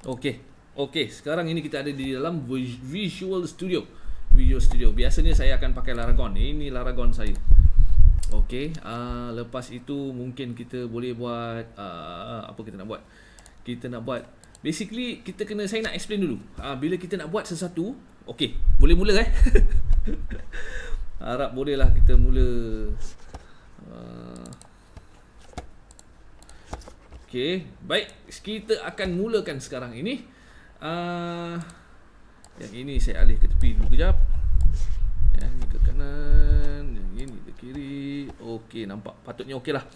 Okey. Okey, sekarang ini kita ada di dalam Visual Studio. Visual Studio. Biasanya saya akan pakai Laragon. Ini Laragon saya. Okey, lepas itu mungkin kita boleh buat apa kita nak buat? Kita nak buat basically saya nak explain dulu. Bila kita nak buat sesuatu, okey, boleh mula Harap bolehlah kita mula. Okey, baik, kita akan mulakan sekarang ini. Yang ini saya alih ke tepi dulu kejap. Yang ini ke kanan, yang ini ke kiri. Okey, nampak patutnya okey lah.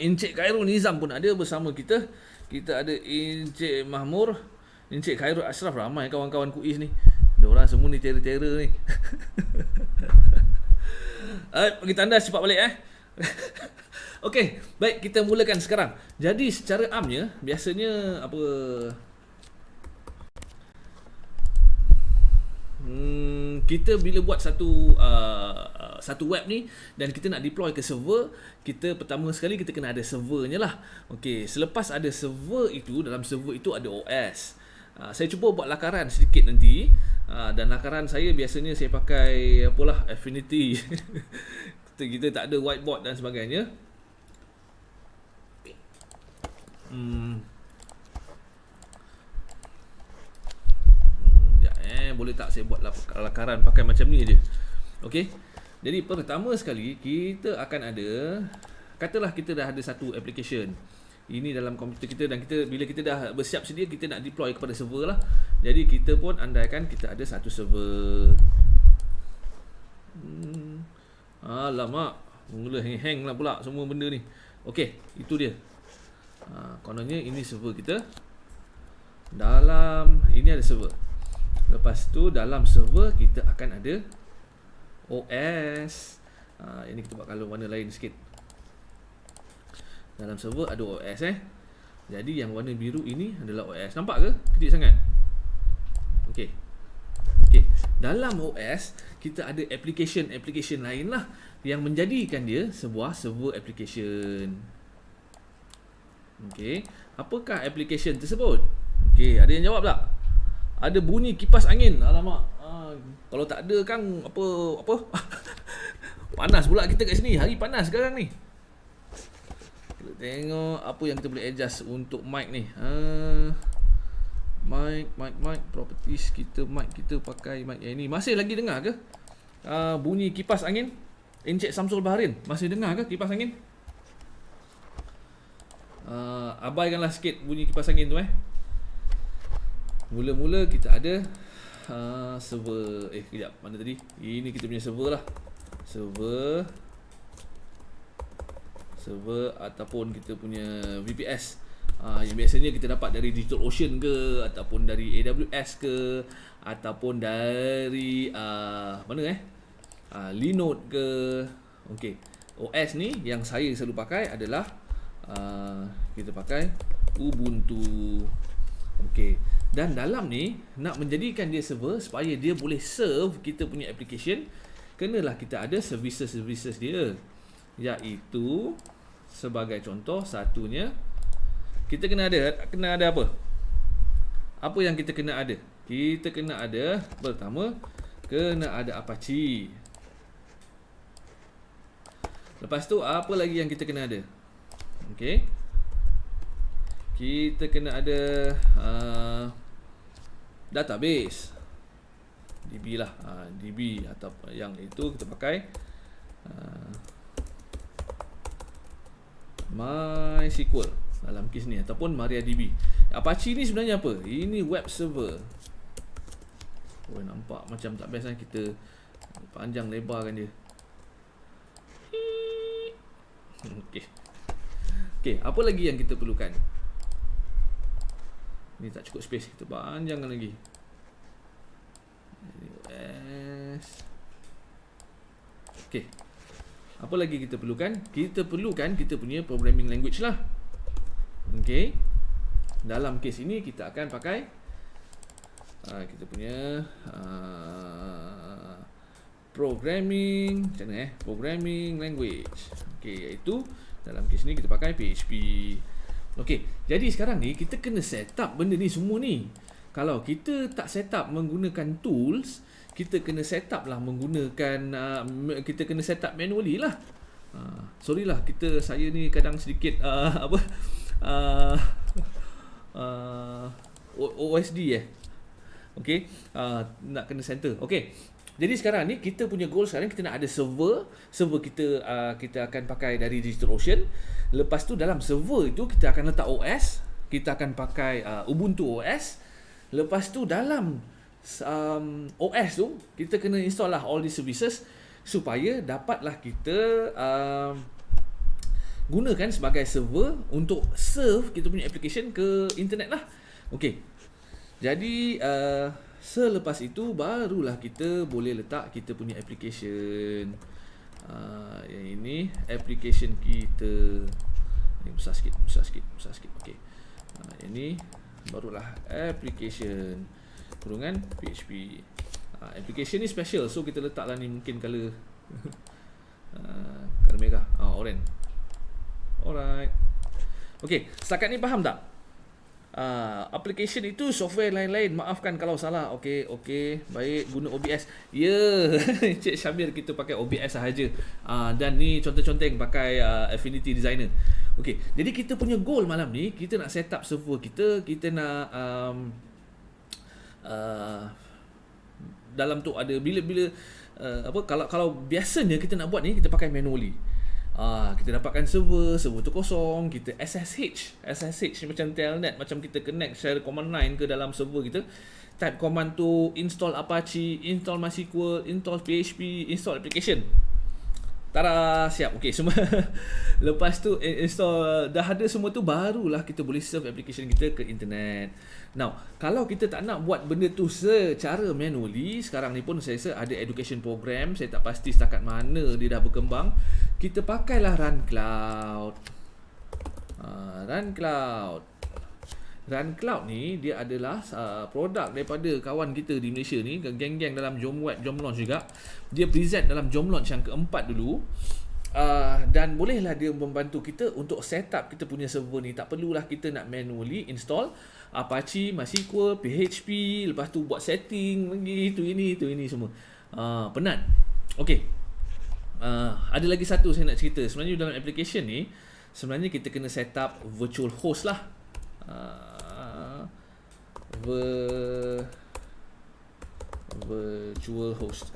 Encik Khairul Nizam pun ada bersama kita. Kita ada Encik Mahmur, Encik Khairul Ashraf. Ramai kawan-kawan kuis ni. Diorang semua ni terror-terror ni. Bagi tanda cepat balik Okey, baik, kita mulakan sekarang. Jadi secara amnya biasanya apa kita bila buat satu web ni dan kita nak deploy ke server, kita pertama sekali kita kena ada servernya lah. Okey, selepas ada server itu, dalam server itu ada OS. Saya cuba buat lakaran sedikit nanti. Dan lakaran saya biasanya saya pakai apalah, Affinity. kita tak ada whiteboard dan sebagainya. Boleh tak saya buat lakaran pakai macam ni aje. Okey. Jadi pertama sekali kita akan ada, katalah kita dah ada satu application ini dalam komputer kita, dan bila kita dah bersiap sedia, kita nak deploy kepada server lah. Jadi kita pun andaikan kita ada satu server. Alamak, mula hang lah pula semua benda ni. Okey, itu dia. Kononnya ini server kita. Dalam ini ada server. Lepas tu dalam server kita akan ada OS. Ini kita buat color warna lain sikit. Dalam server ada OS Jadi yang warna biru ini adalah OS. Nampak ke? Kecil sangat. Okey. Dalam OS kita ada application lain lah yang menjadikan dia sebuah server application. Okey. Apakah application tersebut? Okey, ada yang jawab tak? Ada bunyi kipas angin. Alamak. Kalau tak ada kan apa? Panas pula kita kat sini. Hari panas sekarang ni. Kita tengok apa yang kita boleh adjust untuk mic ni. Mic properties kita, mic kita pakai mic yang ini. Masih lagi dengar ke? Bunyi kipas angin. Encik Samsul Baharin, masih dengar ke kipas angin? Abaikanlah sikit bunyi kipas angin tu Mula-mula kita ada server. Kejap, mana tadi? Ini kita punya server lah. Server ataupun kita punya VPS. Yang biasanya kita dapat dari DigitalOcean ke, ataupun dari AWS ke, ataupun dari mana Linode ke. Okey. OS ni yang saya selalu pakai adalah kita pakai Ubuntu. Okey. Dan dalam ni nak menjadikan dia server supaya dia boleh serve kita punya application, kenalah kita ada services dia. Iaitu sebagai contoh, satunya kita kena ada apa? Apa yang kita kena ada? Kita kena ada, pertama kena ada Apache. Lepas tu apa lagi yang kita kena ada? Okey. Kita kena ada database. DB lah. DB atau yang itu kita pakai MySQL dalam kes ni, ataupun MariaDB. Apache ni sebenarnya apa? Ini web server. Nampak macam tak best kita panjang lebarkan dia. Okey, apa lagi yang kita perlukan? Ni tak cukup space, kita panjangkan lagi. Okey. Apa lagi kita perlukan? Kita perlukan kita punya programming language lah. Okey. Dalam kes ini kita akan pakai kita punya programming, macam mana programming language. Okey, iaitu dalam kes ini kita pakai PHP. Okey, jadi sekarang ni kita kena set up benda ni semua ni. Kalau kita tak set up menggunakan tools, kita kena set up lah menggunakan kita kena set up manually lah. Sorry lah, saya ni kadang sedikit apa OSD Okey, nak kena center. Okey. Jadi sekarang ni kita punya goal sekarang kita nak ada server kita akan pakai dari DigitalOcean. Lepas tu dalam server itu kita akan letak OS, kita akan pakai Ubuntu OS. Lepas tu dalam OS tu kita kena install lah all these services supaya dapatlah kita gunakan sebagai server untuk serve kita punya application ke internet lah. Okey. Jadi selepas itu barulah kita boleh letak kita punya application. Yang ini application kita. Ini besar sikit. Okey. Ini barulah application kurungan PHP. Application ni special, so kita letaklah ni mungkin color color merah, orange. Alright. Okey, setakat ni faham tak? Application itu software lain-lain, maafkan kalau salah. Okey, baik, guna OBS. Cik Syamir kita pakai OBS sahaja. Dan ni conteng-conteng pakai Affinity Designer. Okey, jadi kita punya goal malam ni, kita nak set up server kita nak dalam tu ada bila kalau biasanya kita nak buat ni kita pakai manually. Kita dapatkan server tu kosong, kita SSH macam telnet, macam kita connect share command line ke dalam server kita, type command tu install Apache, install MySQL, install PHP, install application. Tada, siap. Okey, semua lepas tu install, dah ada semua tu, barulah kita boleh serve application kita ke internet. Now, kalau kita tak nak buat benda tu secara manually, sekarang ni pun saya rasa ada education program, saya tak pasti setakat mana dia dah berkembang. Kita pakailah RunCloud. RunCloud ni dia adalah produk daripada kawan kita di Malaysia ni, geng-geng dalam Jom Web, Jom Launch juga. Dia present dalam Jom Launch yang keempat dulu. Dan bolehlah dia membantu kita untuk set up kita punya server ni. Tak perlulah kita nak manually install Apache, MySQL, PHP, lepas tu buat setting lagi, itu ini semua. Penat. Okey. Ada lagi satu saya nak cerita. Sebenarnya dalam application ni, sebenarnya kita kena set up virtual host lah. Virtual host.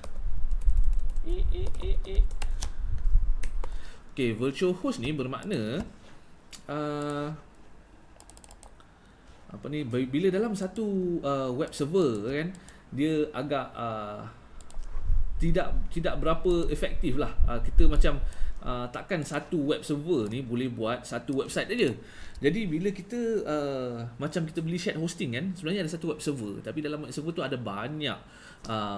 Okay, virtual host ni bermakna bila dalam satu web server kan, dia agak tidak berapa efektif lah. Kita macam takkan satu web server ni boleh buat satu website aja. Jadi bila kita macam kita beli shared hosting kan, sebenarnya ada satu web server, tapi dalam web server tu ada banyak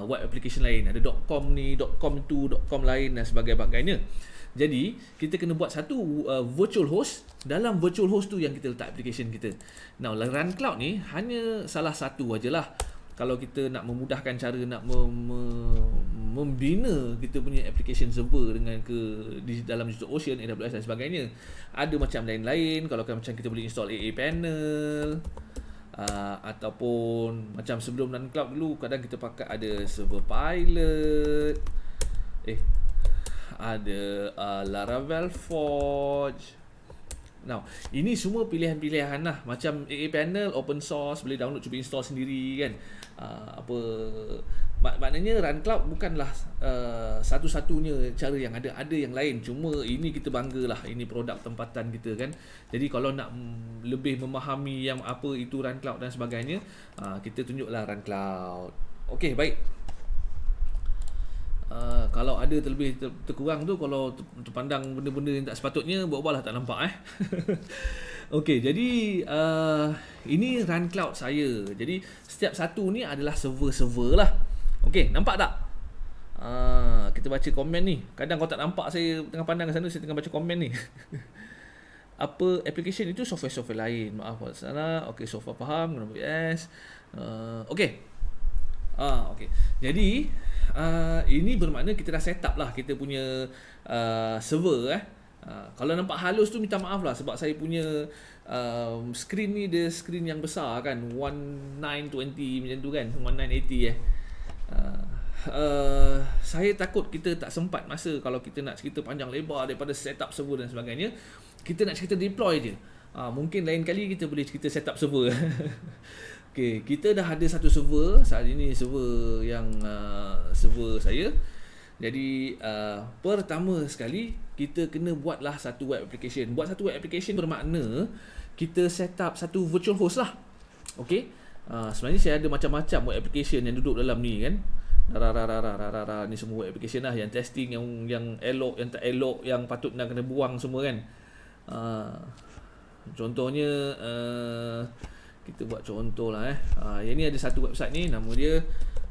web application lain. Ada .com ni, .com tu, .com lain dan sebagainya. Jadi kita kena buat satu virtual host. Dalam virtual host tu yang kita letak application kita. Now, RunCloud ni hanya salah satu ajalah. Kalau kita nak memudahkan cara nak membina kita punya application server dengan di dalam DigitalOcean, AWS dan sebagainya, ada macam lain-lain. Kalau macam kita boleh install AA Panel, ataupun macam sebelum RunCloud dulu kadang kita pakai ada server pilot, ada Laravel Forge. Now, ini semua pilihan-pilihan lah. Macam AA Panel open source, boleh download, cuba install sendiri kan. Maknanya RunCloud bukanlah satu-satunya cara yang ada yang lain. Cuma ini kita banggalah, ini produk tempatan kita kan. Jadi kalau nak lebih memahami yang apa itu RunCloud dan sebagainya, kita tunjuklah RunCloud. Okey, baik. Kalau ada terlebih terkurang tu, kalau terpandang benda-benda yang tak sepatutnya, buat-buatlah tak nampak Okey, jadi ini RunCloud saya. Jadi setiap satu ni adalah server-server lah. Okey, nampak tak? Kita baca komen ni. Kadang kau tak nampak saya tengah pandang ke sana, saya tengah baca komen ni. Apa application itu software-software lain. Maaf buat sana. Okey, software faham, guna OBS. Okey. Okey. Jadi ini bermakna kita dah set up lah kita punya server Kalau nampak halus tu minta maaf lah, sebab saya punya screen ni dia screen yang besar kan, 1920 macam tu kan, 1980 saya takut kita tak sempat masa kalau kita nak cerita panjang lebar daripada setup server dan sebagainya. Kita nak cerita deploy je. Mungkin lain kali kita boleh cerita setup server. Okay, kita dah ada satu server saat ini, server yang server saya. Jadi pertama sekali kita kena buatlah satu web application. Buat satu web application bermakna kita set up satu virtual host lah. Okay, sebenarnya saya ada macam-macam web application yang duduk dalam ni kan. Ni semua web application lah, yang testing, yang elok, yang tak elok, yang patut nak kena buang semua kan. Contohnya kita buat contoh lah yang ni ada satu website ni, nama dia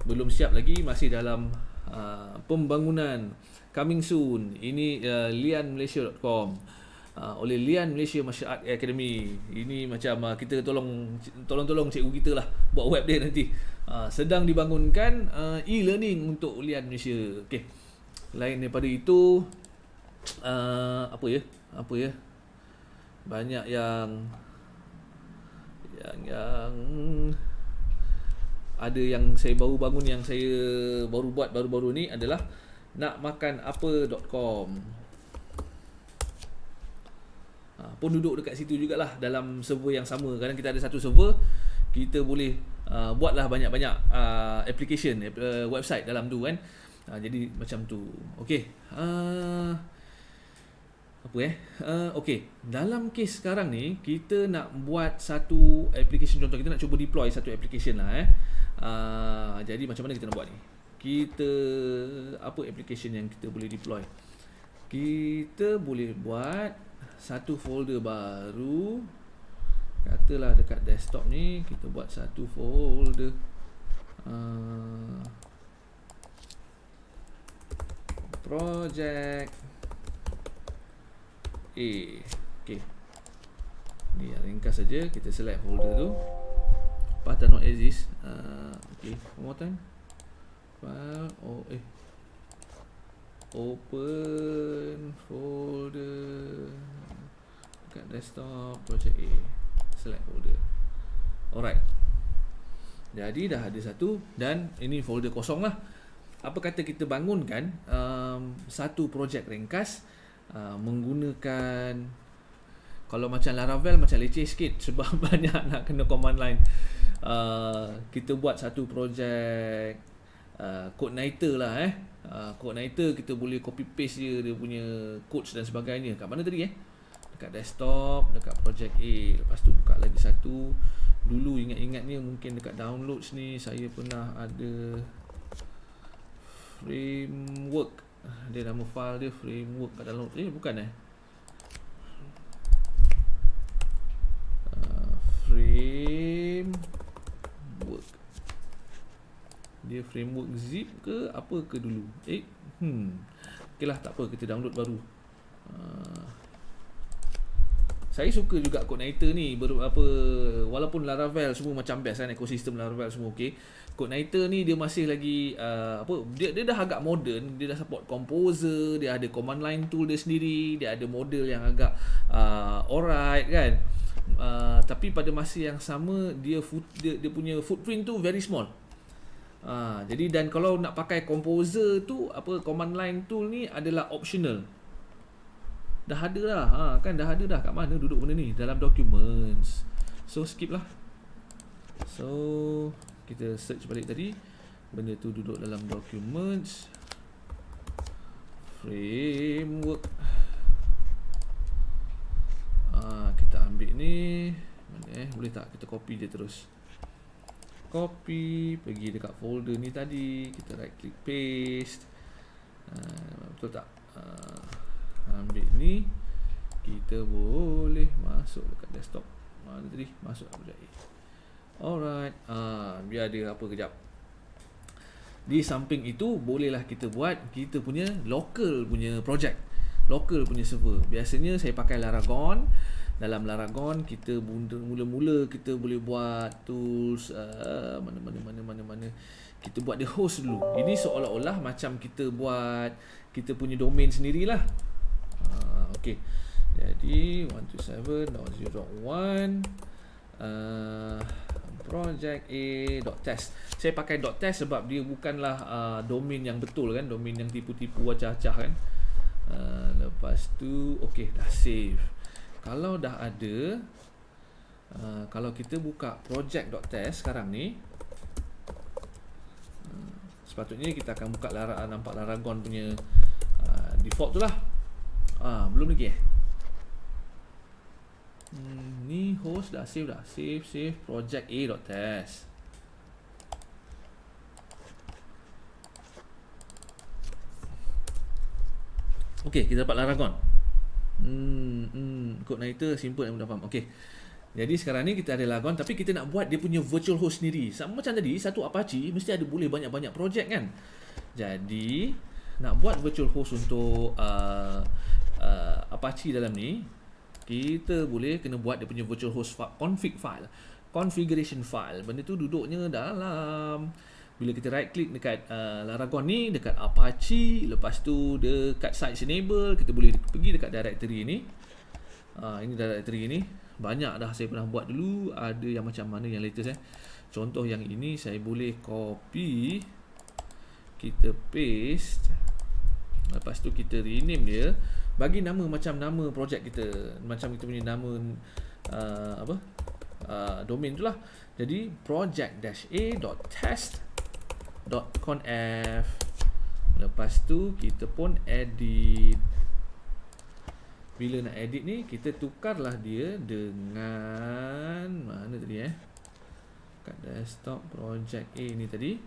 belum siap lagi, masih dalam pembangunan, coming soon. Ini lianmalaysia.com, oleh Lian Malaysia Martial Art Academy. Ini macam kita tolong cikgu kita lah buat web dia nanti. Sedang dibangunkan e-learning untuk Lian Malaysia. Okey. Lain daripada itu apa ya? Banyak yang ada yang saya baru bangun, yang saya baru buat baru-baru ni adalah nakmakanapa.com. Pun duduk dekat situ jugalah, dalam server yang sama. Kadang kita ada satu server, kita boleh buatlah banyak-banyak application, website dalam tu kan. Jadi macam tu. Okey. Okey, dalam kes sekarang ni kita nak buat satu application. Contoh, kita nak cuba deploy satu application lah jadi macam mana kita nak buat ni? Apa application yang kita boleh deploy? Kita boleh buat satu folder baru. Katalah dekat desktop ni kita buat satu folder project A. Okay, ni yang ringkas saja. Kita select folder tu, path not exist. Okay, one more time. File open folder dekat desktop, project A, select folder. Alright, jadi dah ada satu, dan ini folder kosong lah. Apa kata kita bangunkan satu projek ringkas menggunakan, kalau macam Laravel macam leceh sikit sebab banyak nak kena command line. Kita buat satu projek CodeNighter lah CodeNighter kita boleh copy paste dia punya codes dan sebagainya. Kat mana tadi dekat desktop, dekat project A. Lepas tu buka lagi satu. Dulu ingat-ingatnya mungkin dekat downloads ni saya pernah ada framework. Dia nama file dia framework kat download. Bukan framework. Dia framework zip ke apa ke dulu? Okeylah, tak apa, kita download baru. Saya suka juga CodeNighter ni, walaupun Laravel semua macam best kan, ekosistem Laravel semua okey. CodeNighter ni dia masih lagi dia dah agak modern, dia dah support Composer, dia ada command line tool dia sendiri, dia ada model yang agak alright kan. Tapi pada masa yang sama dia punya footprint tu very small. Jadi, dan kalau nak pakai Composer tu, command line tool ni adalah optional. Dah ada dah, kan dah ada dah. Kat mana duduk benda ni? Dalam documents. So skip lah. So kita search balik tadi, benda tu duduk dalam documents, framework. Kita ambil ni, mana boleh tak kita copy je terus. Copy, pergi dekat folder ni tadi, kita right click paste. Betul tak? Ambil ni, kita boleh masuk dekat desktop. Mana tadi? Masuk project A. Alright, biar dia kejap. Di samping itu, bolehlah kita buat kita punya local punya project, local punya server. Biasanya saya pakai Laragon. Dalam Laragon kita mula-mula kita boleh buat tools mana. Kita buat dia host dulu. Ini seolah-olah macam kita buat kita punya domain sendirilah. Okey. Jadi 127.0.1 project a.test. Saya pakai .test sebab dia bukanlah domain yang betul kan, domain yang tipu-tipu acah-acah kan. Lepas tu okey, dah save. Kalau dah ada, kalau kita buka project.test sekarang ni, sepatutnya kita akan buka nampak Laragon punya default tu lah. Belum lagi ni host dah save save project a.test. Okey, kita dapat Laragon. Coordinator simple dan mudah faham. Okey. Jadi sekarang ni kita ada Laragon, tapi kita nak buat dia punya virtual host sendiri. Sama macam tadi, satu Apache mesti ada boleh banyak-banyak projek kan. Jadi nak buat virtual host untuk Apache dalam ni, kita boleh kena buat dia punya virtual host config file, configuration file. Benda tu duduknya dalam, bila kita right click dekat Laragon ni, dekat Apache, lepas tu dekat sites enable, kita boleh pergi dekat directory ni. Ini directory ni banyak dah saya pernah buat dulu. Ada yang macam mana yang latest Contoh yang ini saya boleh copy, kita paste, lepas tu kita rename dia, bagi nama macam nama projek kita, macam kita punya nama domain tu lah. Jadi project-a.test.conf. Lepas tu kita pun edit. Bila nak edit ni, kita tukarlah dia dengan mana tadi kat desktop project A ni tadi,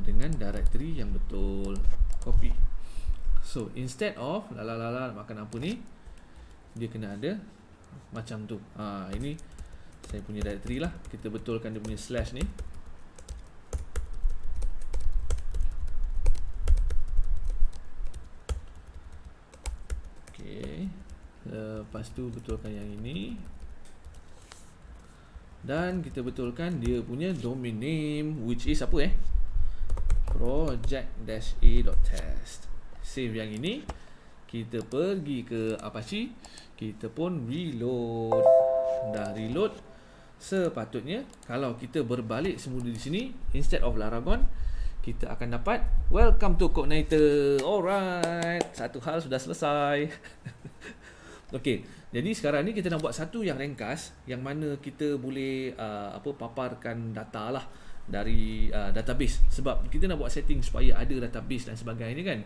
dengan directory yang betul. Copy. So instead of makan apa ni, dia kena ada macam tu. Ini saya punya directory lah. Kita betulkan dia punya slash ni. Okay. Lepas tu betulkan yang ini. Dan kita betulkan dia punya domain name, which is apa project-a.test. Save yang ini. Kita pergi ke Apache, kita pun reload. Dah reload, sepatutnya kalau kita berbalik semula di sini, instead of Laragon, kita akan dapat welcome to Coordinator. Alright, satu hal sudah selesai. Okey, jadi sekarang ni kita nak buat satu yang ringkas, yang mana kita boleh paparkan data lah dari database. Sebab kita nak buat setting supaya ada database dan sebagainya kan.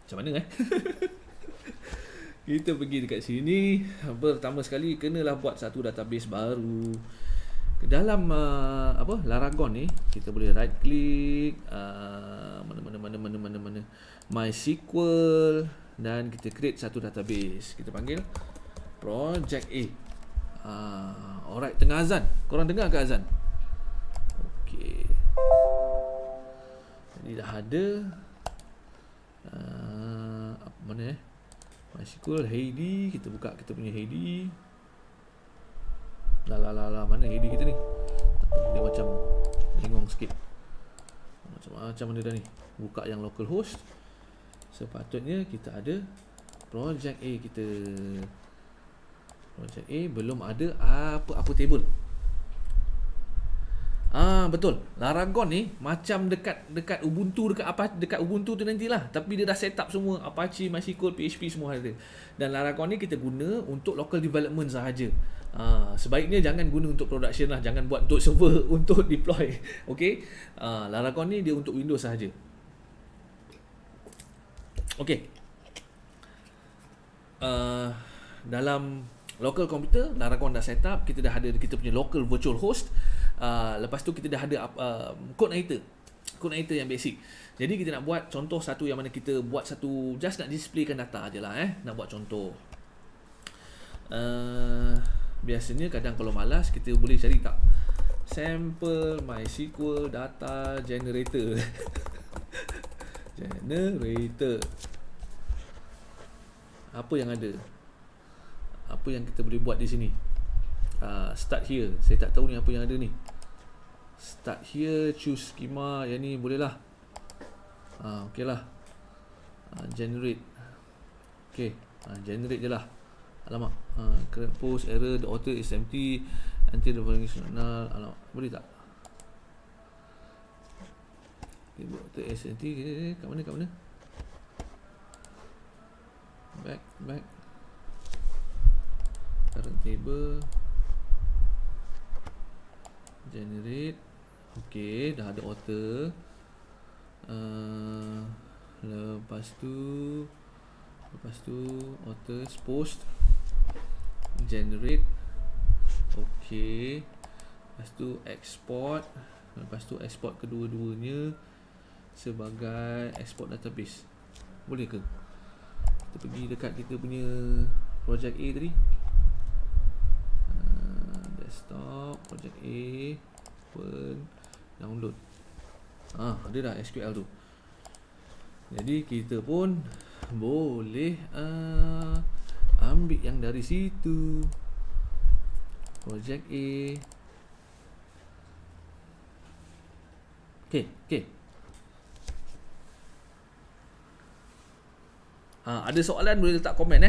Macam mana kita pergi dekat sini. Pertama sekali kenalah buat satu database baru. Dalam Laragon ni kita boleh right click, mana MySQL, dan kita create satu database. Kita panggil project A. Alright, tengah azan. Korang dengar ke azan? Okey. Jadi dah ada mana MySQL Heidi. Kita buka kita punya Heidi. Mana Heidi kita ni? Dia macam bengong sikit. Macam mana dah ni? Buka yang localhost. Sepatutnya kita ada project A kita. Project A belum ada apa-apa table. Betul. Laragon ni macam dekat Ubuntu, dekat Ubuntu tu nantilah. Tapi dia dah set up semua Apache, MySQL, PHP semua ada. Dan Laragon ni kita guna untuk local development sahaja. Sebaiknya jangan guna untuk production lah, jangan buat untuk server untuk deploy. Okey. Laragon ni dia untuk Windows sahaja. Okey. Dalam local computer, Laragon dah set up, kita dah ada kita punya local virtual host. Lepas tu kita dah ada coordinator yang basic. Jadi kita nak buat contoh satu yang mana kita buat satu, just nak displaykan data je lah nak buat contoh. Biasanya kadang kalau malas, kita boleh cari tak sample MySQL data generator. Generator. Apa yang ada? Apa yang kita boleh buat di sini? Start here. Saya tak tahu ni apa yang ada ni. Start here, choose schema. Yang ni boleh lah. Okey lah. Generate. Okay, generate je lah. Alamak, create post error, the author is empty until the following is null. Alamak, boleh tak? Okay, author is empty. Kat mana? Back. Current table. Generate. Okay, dah ada author. Lepas tu authors post. Generate. Okay. Lepas tu export. Lepas tu export kedua-duanya sebagai export database. Boleh ke? Kita pergi dekat kita punya project A tadi. Desktop, project A, open, download. Ada dah SQL tu. Jadi kita pun boleh ambil yang dari situ. Project A. Okay. Ada soalan boleh letak komen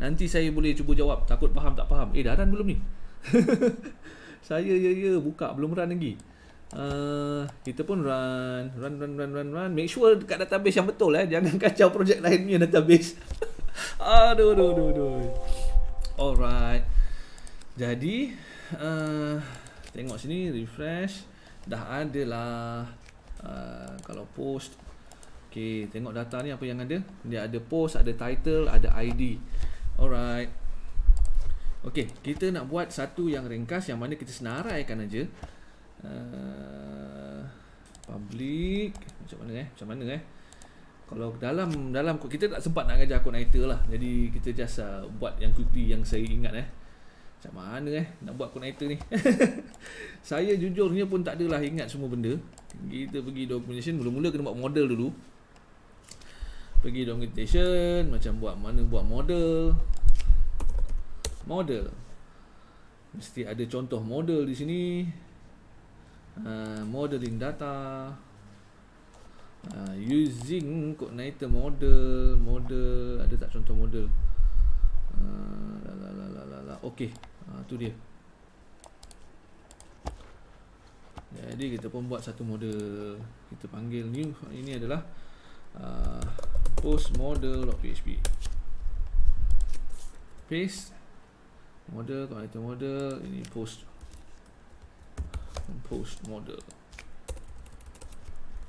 Nanti saya boleh cuba jawab. Takut faham tak faham. Dah run belum ni? Saya buka belum run lagi. Kita pun run. Make sure dekat database yang betul jangan kacau projek lain punya database. Aduh. Alright. Jadi tengok sini, refresh. Dah ada lah. Kalau post, okay, tengok data ni apa yang ada. Dia ada post, ada title, ada ID. Alright. Okay, kita nak buat satu yang ringkas yang mana kita senaraikan aja. Public macam mana kalau dalam kita tak sempat nak ajar Cogniter lah. Jadi kita just buat yang quickly yang saya ingat macam mana nak buat Cogniter ni. Saya jujurnya pun tak adalah ingat semua benda. Kita pergi documentation, mula-mula kena buat model dulu. Pergi documentation, macam buat model. Mesti ada contoh model di sini. Modeling data. Using Cogniter model. Ada tak contoh model? Okay, tu dia. Jadi kita pun buat satu model. Kita panggil new. Ini adalah post model.php. Paste model, Cogniter model. Ini post model.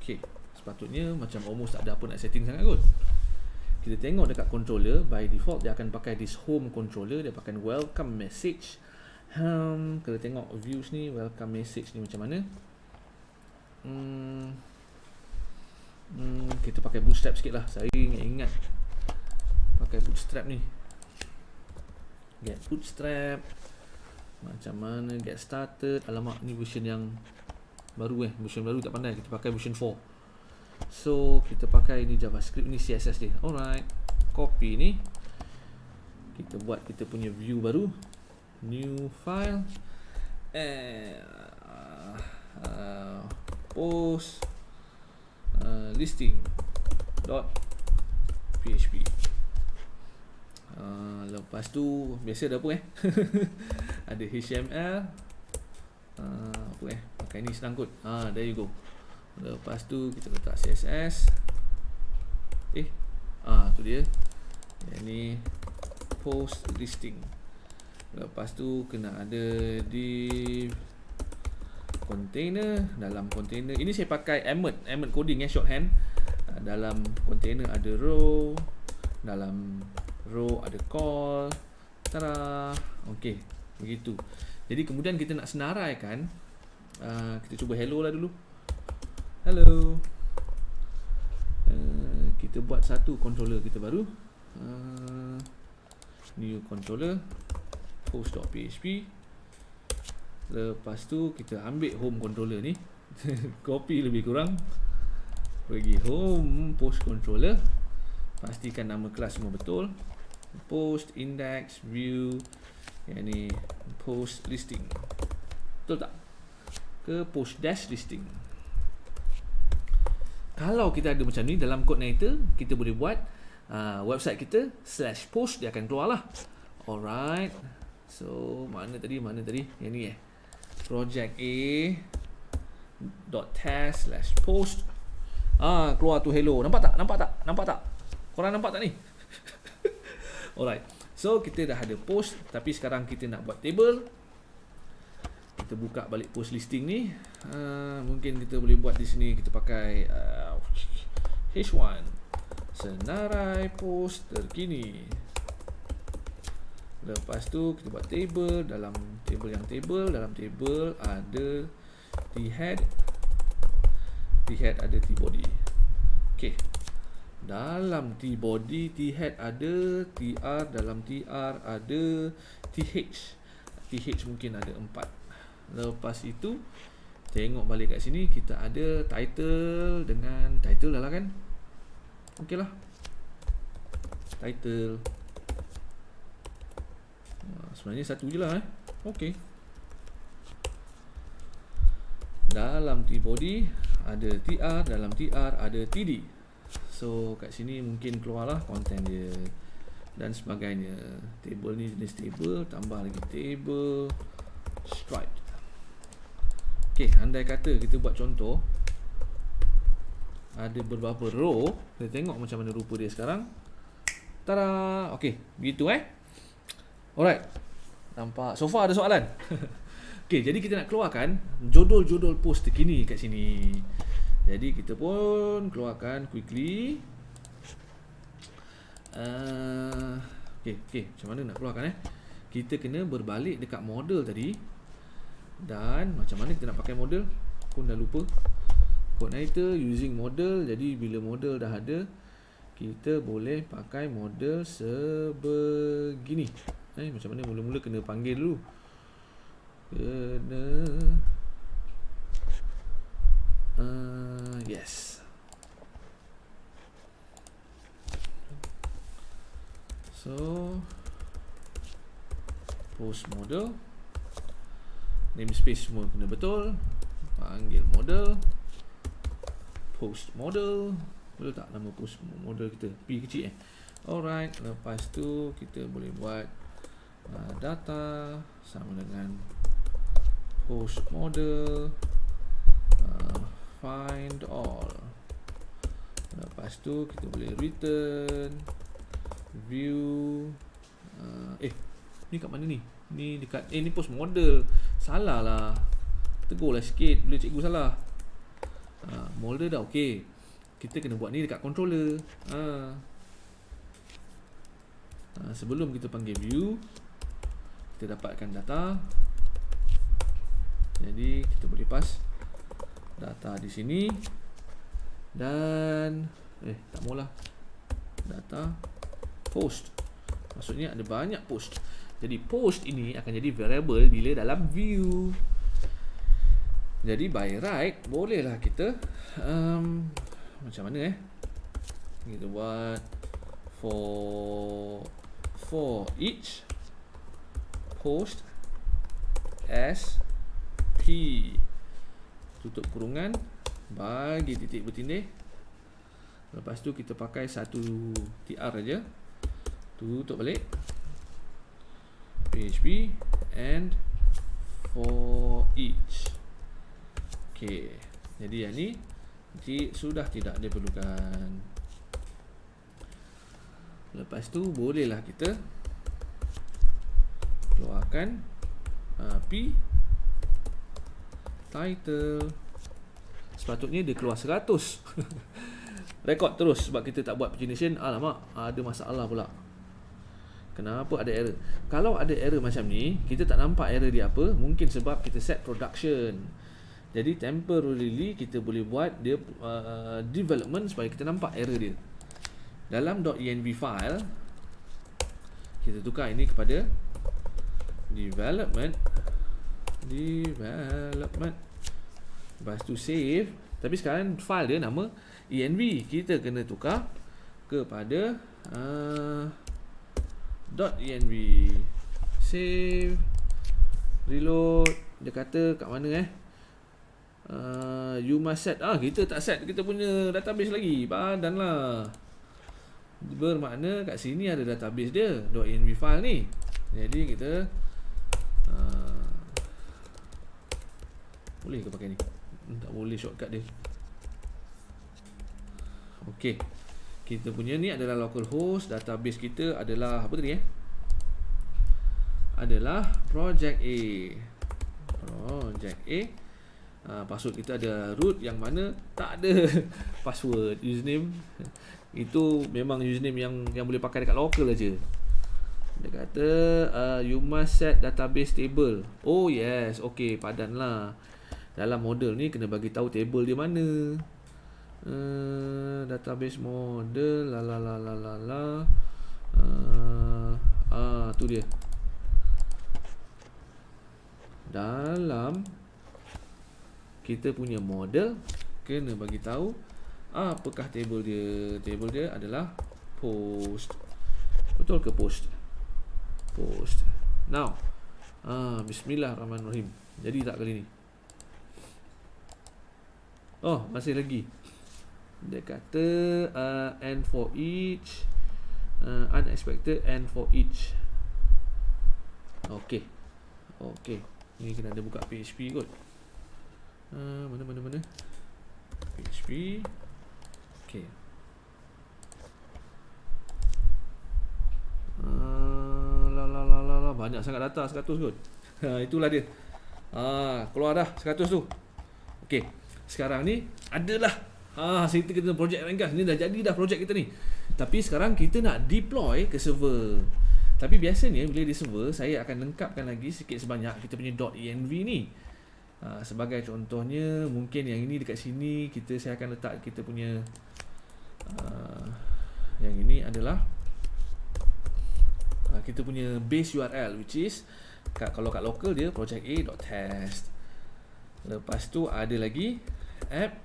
Okay, sepatutnya macam almost tak ada apa nak setting sangat kot. Kita tengok dekat controller, by default dia akan pakai this home controller. Dia pakai welcome message. Kita tengok views ni, welcome message ni macam mana. Kita pakai bootstrap sikit lah. Saya ingat pakai bootstrap ni. Get bootstrap. Macam mana get started. Alamak, ni version yang baru version baru tak pandai. Kita pakai version 4. So kita pakai ni JavaScript, ni CSS dia. Alright, copy ni. Kita buat kita punya view baru. New file. Post listing .php. Lepas tu biasa ada apa ada HTML. Pakai ni senang kot. There you go. Lepas tu kita letak CSS. Tu dia. Yang ni post listing. Lepas tu kena ada di container. Dalam container ini saya pakai Emmet coding shorthand. Dalam container ada row. Dalam row ada call. Tada. Okey, begitu. Jadi kemudian kita nak senaraikan. Kita cuba hello lah dulu. Hello. Kita buat satu controller kita baru. New controller post.php. Lepas tu kita ambil home controller ni. Copy lebih kurang. Pergi home post controller. Pastikan nama kelas semua betul. Post index view. Yang ni post listing. Betul tak? Ke post dash listing. Kalau kita ada macam ni dalam Cogniter, kita boleh buat website kita /post, dia akan keluar lah. Alright. So mana tadi? Yang ni project a.test/post. Keluar tu hello. Nampak tak? Korang nampak tak ni? Alright. So kita dah ada post, tapi sekarang kita nak buat table. Kita buka balik post listing ni. Mungkin kita boleh buat di sini, kita pakai H1 senarai post terkini. Lepas tu kita buat table. Dalam table ada t-head, ada t-body. Okay. Dalam t-body, t-head ada, tr, dalam tr ada th mungkin ada 4. Lepas itu tengok balik kat sini, kita ada title dengan title lah kan. Okey lah, title sebenarnya satu je lah Okey. Dalam t-body ada tr, dalam tr ada td. So kat sini mungkin keluarlah konten dia dan sebagainya. Table ni jenis table, tambah lagi table striped. Okey, andai kata kita buat contoh, ada beberapa row, kita tengok macam mana rupa dia sekarang. Tada. Okey, begitu Alright. Nampak? So far ada soalan? Okey, jadi kita nak keluarkan judul-judul post terkini kat sini. Jadi kita pun keluarkan quickly. Okey, macam mana nak keluarkan Kita kena berbalik dekat model tadi. Dan macam mana kita nak pakai model pun dah lupa. Coordinator using model. Jadi bila model dah ada, kita boleh pakai model sebegini. Macam mana? Mula-mula kena panggil dulu. Yes. So post model, namespace semua kena betul. Panggil model, post model. Betul tak nama post model kita? P kecil Alright. Lepas tu kita boleh buat data sama dengan post model find all. Lepas tu kita boleh return view. Ni kat mana ni? Ni dekat ni post model. Salah lah. Tegurlah sikit bila cikgu salah. Model dah okey. Kita kena buat ni dekat controller. Sebelum kita panggil view, kita dapatkan data. Jadi kita boleh pass data di sini. Dan tak maulah. Data post. Maksudnya ada banyak post. Jadi post ini akan jadi variable bila dalam view. Jadi by right bolehlah kita macam mana kita buat for each post as p, tutup kurungan, bagi titik bertindih. Lepas tu kita pakai satu tr aja, tutup balik, php and for each. Okey, jadi yang ni sudah tidak diperlukan. Lepas tu bolehlah kita keluarkan p title. Sepatutnya dia keluar 100. Rekod terus sebab kita tak buat pagination. Alamak, ada masalah pula. Kenapa ada error? Kalau ada error macam ni, kita tak nampak error dia apa. Mungkin sebab kita set production. Jadi temporarily kita boleh buat dia development supaya kita nampak error dia. Dalam .env file, kita tukar ini kepada development. Lepas tu save. Tapi sekarang file dia nama env. Kita kena tukar kepada .env. Save, reload. Dia kata kat mana you must set. Kita tak set kita punya database lagi. Padan lah. bermakna kat sini ada database dia .env file ni. Jadi kita boleh ke pakai ni? Tak boleh shortcut dia. Okey. Kita punya ni adalah localhost, database kita adalah apa tadi adalah project A. Project A. Password kita ada root yang mana tak ada password. Username itu memang username yang boleh pakai dekat local aja. Dia kata you must set database table. Oh yes, okey, padanlah. Dalam model ni kena bagi tahu table dia mana. Database model tu dia. Dalam kita punya model kena bagi tahu apakah table dia. Table dia adalah post. Betul ke post? Post. Now, bismillahirrahmanirrahim. Jadi tak kali ni? Oh, masih lagi. Dia kata and for each, unexpected and for each. Okay. Okay. Ni kena ada buka PHP kot. Mana PHP. Okay. Banyak sangat data 100 kot. Itulah dia. Keluar dah 100 tu. Okay. Sekarang ni adalah cerita kita projek ringkas. Ni dah jadi dah projek kita ni. Tapi sekarang kita nak deploy ke server. Tapi biasanya bila di server, saya akan lengkapkan lagi sikit sebanyak kita punya .env ni. Sebagai contohnya, mungkin yang ini dekat sini saya akan letak kita punya yang ini adalah kita punya base URL, which is kalau kat local dia project.a.test. Lepas tu ada lagi app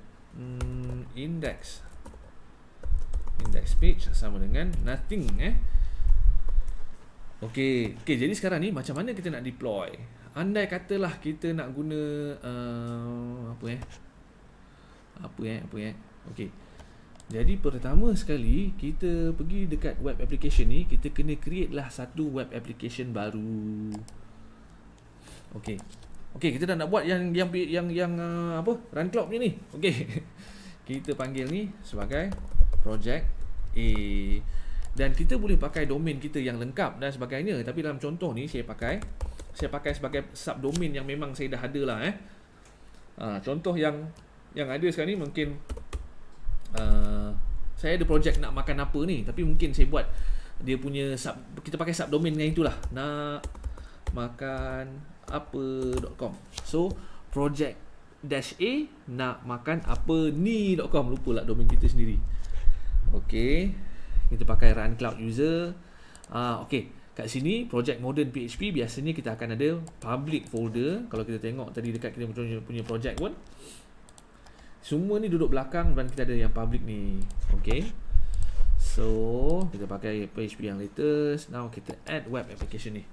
index page sama dengan nothing. Okey, jadi sekarang ni macam mana kita nak deploy? Andai katalah kita nak guna Okey. Jadi pertama sekali kita pergi dekat web application ni, kita kena create lah satu web application baru. Okey. Okey, kita dah nak buat yang run cloud punya ni. Okey. Kita panggil ni sebagai project A. Dan kita boleh pakai domain kita yang lengkap dan sebagainya. Tapi dalam contoh ni saya pakai sebagai subdomain yang memang saya dah ada lah. Contoh yang ada sekarang ni mungkin saya ada projek nak makan apa ni, tapi mungkin saya buat dia punya kita pakai subdomain dengan itulah, nak makan apa.com. So project -a nak makan apa ni.com. Lupa lah domain kita sendiri. Okey, kita pakai run cloud user. Okey, kat sini project modern PHP biasanya kita akan ada public folder. Kalau kita tengok tadi dekat kita punya project pun, semua ni duduk belakang dan kita ada yang public ni. Okey, so kita pakai PHP yang latest. Now kita add web application ni.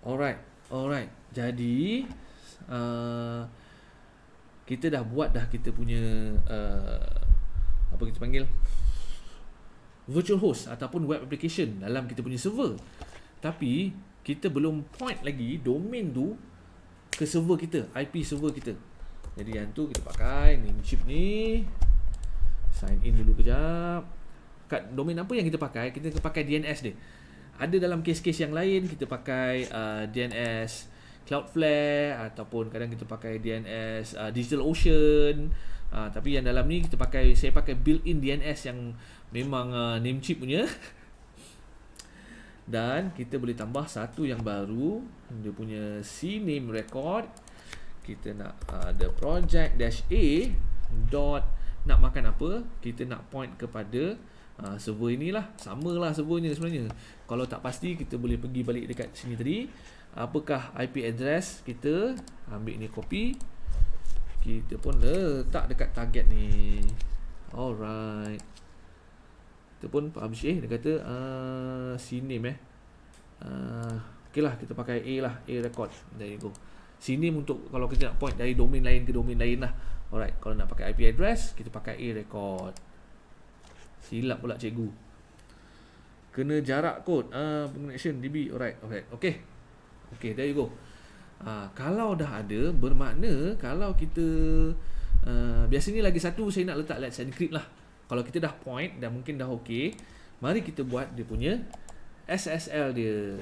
Alright. Jadi kita dah buat dah kita punya apa kita panggil, virtual host ataupun web application dalam kita punya server. Tapi kita belum point lagi domain tu ke server kita, IP server kita. Jadi yang tu kita pakai Namecheap ni. Sign in dulu kejap. Kat domain apa yang kita pakai pakai DNS dia. Ada dalam kes-kes yang lain kita pakai DNS Cloudflare ataupun kadang kita pakai DNS DigitalOcean. Tapi yang dalam ni saya pakai built-in DNS yang memang Namecheap punya. Dan kita boleh tambah satu yang baru, dia punya CNAME record. Kita nak ada project-a nak makan apa, kita nak point kepada server inilah. Samalah servernya sebenarnya. Kalau tak pasti kita boleh pergi balik dekat sini tadi, apakah IP address kita, ambil ni copy, kita pun letak dekat target ni. Alright, kita pun publish. Dia kata CNAME okay lah, kita pakai A lah, A record. There you go. CNAME untuk kalau kita nak point dari domain lain ke domain lain lah. Alright, kalau nak pakai IP address kita pakai A record. Silap pula cikgu. Kena jarak kot. Connection DB. Alright. Okay, there you go. Kalau dah ada, bermakna kalau kita biasanya lagi satu saya nak letak Let's Encrypt lah. Kalau kita dah point dan mungkin dah okay, mari kita buat dia punya SSL dia.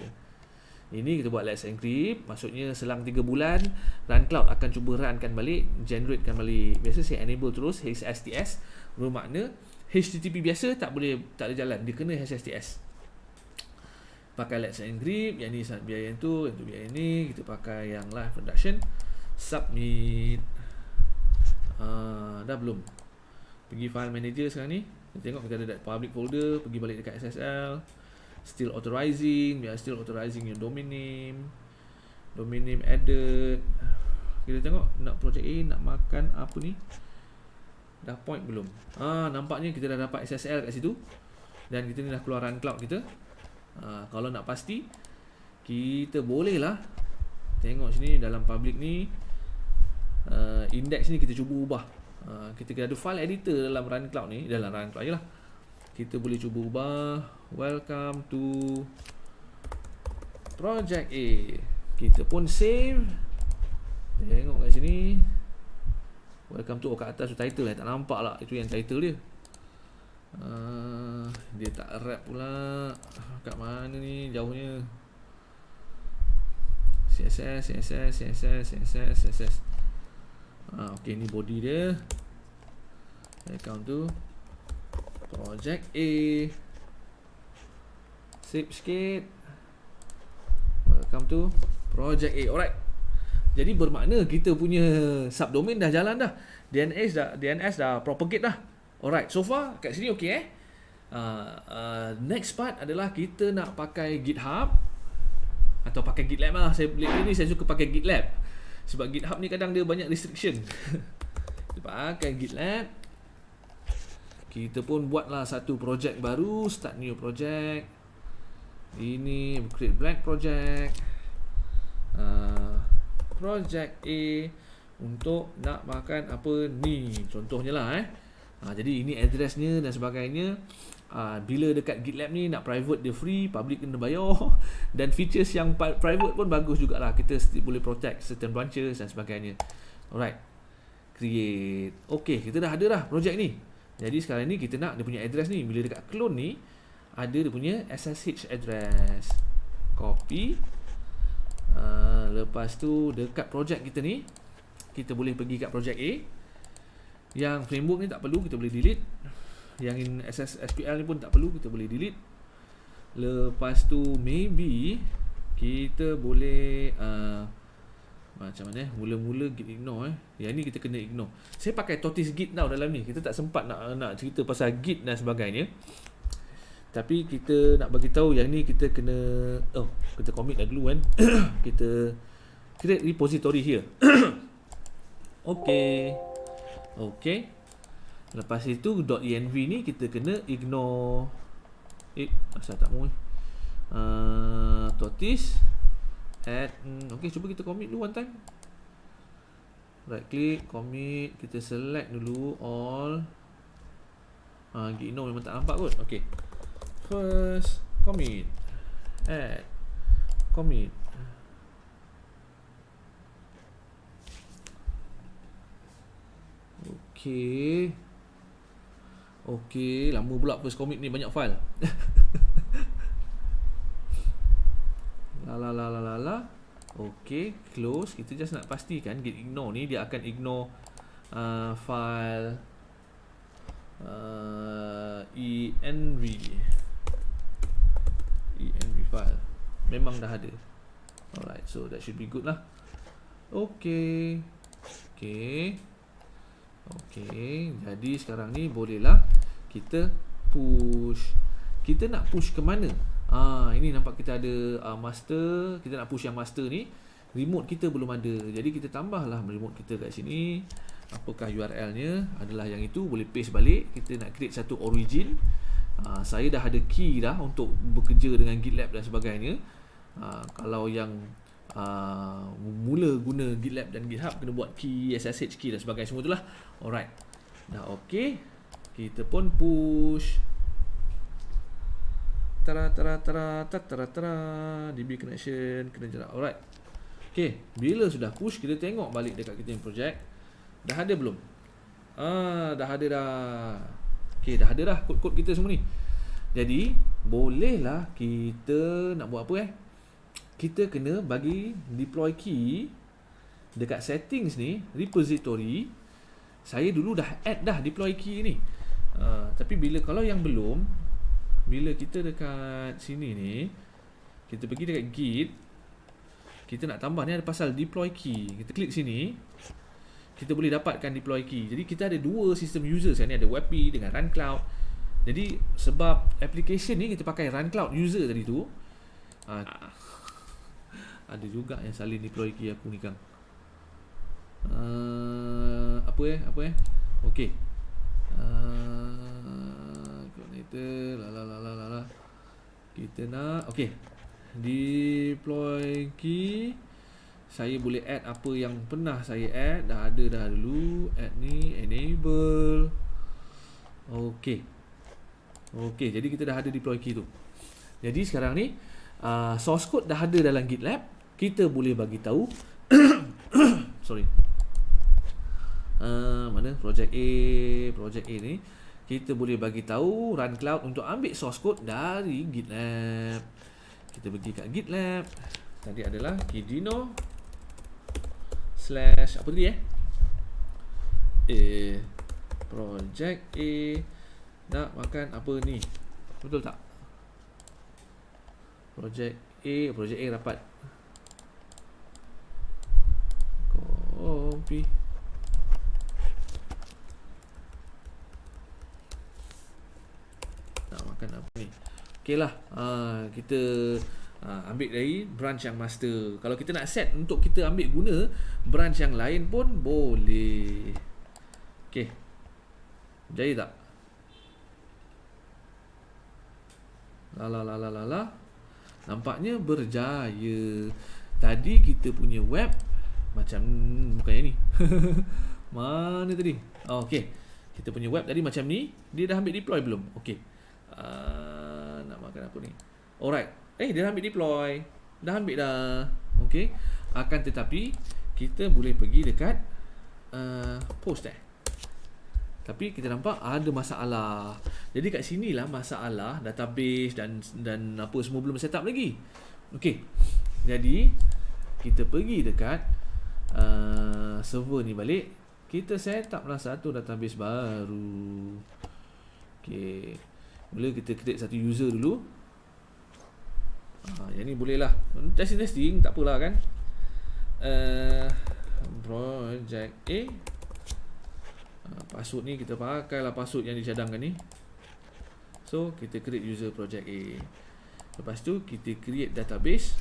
Ini kita buat Let's Encrypt. Maksudnya selang 3 bulan RunCloud akan cuba runkan balik, generatekan balik. Biasa saya enable terus HSTS. Bermakna HTTP biasa tak boleh jalan, dia kena HSTS. Pakai Let's Encrypt. Yang ni biar yang tu biar ini. Kita pakai yang live production. Submit. Dah belum? Pergi file manager sekarang ni. Kita tengok kita ada public folder. Pergi balik dekat SSL. Still authorizing. We are still authorizing your domain name. Domain name added. Kita tengok nak project A nak makan apa ni. Dah point belum? Nampaknya kita dah dapat SSL kat situ. Dan kita ni dah keluar RunCloud kita. Kalau nak pasti, kita boleh lah tengok sini dalam public ni. Index ni kita cuba ubah. Kita ada file editor dalam RunCloud ni. Dalam RunCloud je lah. Kita boleh cuba ubah. Welcome to Project A. Kita pun save. Tengok kat sini. Welcome to kat atas tu title tak nampak lah. Itu yang title dia. Dia tak wrap pula. Kat mana ni jauhnya. CSS. Okay, ni body dia. Welcome to Project A. Save sikit. Welcome to Project A. Alright. Jadi bermakna kita punya subdomain dah jalan dah. DNS dah propagate dah. Alright, so far kat sini okay next part adalah kita nak pakai GitHub atau pakai GitLab lah. Saya suka pakai GitLab. Sebab GitHub ni kadang dia banyak restriction. Kita pakai GitLab. Kita pun buatlah satu project baru. Start new project. Ini create blank project. Project A untuk nak makan apa ni. Contohnya lah jadi ini addressnya dan sebagainya. Bila dekat GitLab ni nak private dia free, public kena bayar. Dan features yang private pun bagus jugalah. Kita boleh protect certain branches dan sebagainya. Alright. Create. Okay, kita dah ada dah project ni. Jadi sekarang ni kita nak dia punya address ni. Bila dekat clone ni ada dia punya SSH address. Copy. Lepas tu dekat project kita ni, kita boleh pergi kat project A. Yang framework ni tak perlu, kita boleh delete. Yang in SQL ni pun tak perlu, kita boleh delete. Lepas tu maybe kita boleh macam mana mula-mula git ignore Yang ni kita kena ignore. Saya pakai Tortoise Git tau dalam ni. Kita tak sempat nak cerita pasal git dan sebagainya. Tapi kita nak bagi tahu yang ni kita kena kita commit dah dulu kan. Kita create repository here. Okay. Lepas itu .env ni kita kena ignore. Asal tak mau Tortoise add. Okay, cuba kita commit dulu one time. Right click, commit. Kita select dulu all. Git ignore memang tak nampak kot. Okay, first commit, add, commit. Okay, lama pula first commit ni, banyak file. La. Okay, close. Kita just nak pastikan git ignore ni dia akan ignore file env file. Memang dah ada. Alright, so that should be good lah. Okay, jadi sekarang ni bolehlah kita push. Kita nak push ke mana? Ini nampak kita ada master. Kita nak push yang master ni. Remote kita belum ada. Jadi kita tambahlah remote kita kat sini. Apakah URL-nya? Adalah yang itu. Boleh paste balik. Kita nak create satu origin. Saya dah ada key dah untuk bekerja dengan GitLab dan sebagainya. Kalau yang mula guna GitLab dan GitHub kena buat key, SSH key dan sebagainya semua itulah. Alright. Dah okay. Kita pun push. Tara DB connection kena jarak. Alright. Okay, bila sudah push, kita tengok balik dekat kita yang project. Dah ada belum? Dah ada dah. Okay, dah ada dah kod-kod kita semua ni. Jadi, bolehlah kita nak buat apa kita kena bagi deploy key dekat settings ni, repository. Saya dulu dah add dah deploy key ni. Tapi kalau yang belum, bila kita dekat sini ni, kita pergi dekat Git, kita nak tambah ni ada pasal deploy key. Kita klik sini, kita boleh dapatkan deploy key. Jadi kita ada dua sistem user sekarang ni, ada WebP dengan Run Cloud. Jadi sebab application ni kita pakai Run Cloud user tadi tu, ada juga yang salin deploy key aku ni Kang. Apa okey. Connector kita nak okey. Deploy key, saya boleh add apa yang pernah saya add. Dah ada dah dulu. Add ni, enable. Okey, jadi kita dah ada deploy key tu. Jadi sekarang ni source code dah ada dalam GitLab. Kita boleh bagi tahu sorry. Mana project A ni, kita boleh bagi tahu Run Cloud untuk ambil source code dari GitLab. Kita pergi kat GitLab. Tadi adalah Kidino / apa tadi project A nak makan apa ni, betul tak? Project A rapat copy. Nak makan apa ni? Okey lah, kita ambil dari branch yang master. Kalau kita nak set untuk kita ambil guna branch yang lain pun boleh. Okey, jaya tak? Nampaknya berjaya. Tadi kita punya web macam bukan yang ni. Mana tadi? Okey, kita punya web tadi macam ni. Dia dah ambil deploy belum? Okey, nak makan apa ni? Alright, dia dah ambil deploy. Dah ambil dah. Okey, akan tetapi kita boleh pergi dekat post tapi kita nampak ada masalah. Jadi kat sinilah masalah database dan apa semua belum set up lagi. Okey, jadi kita pergi dekat server ni balik. Kita set up lah satu database baru. Okey, mula kita create satu user dulu. Yang ni boleh lah testing tak apalah kan. Project A, password ni kita pakailah password yang dicadangkan ni. So kita create user project A. Lepas tu kita create database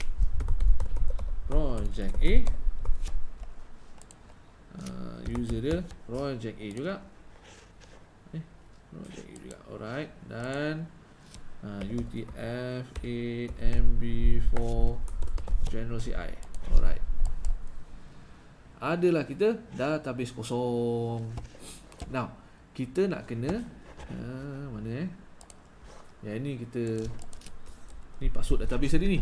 project A. User dia project A juga. Project A juga. Alright, dan UTF-8MB4 General CI. Alright, adalah kita database kosong. Now kita nak kena mana yang ni, kita ni password database tadi ni.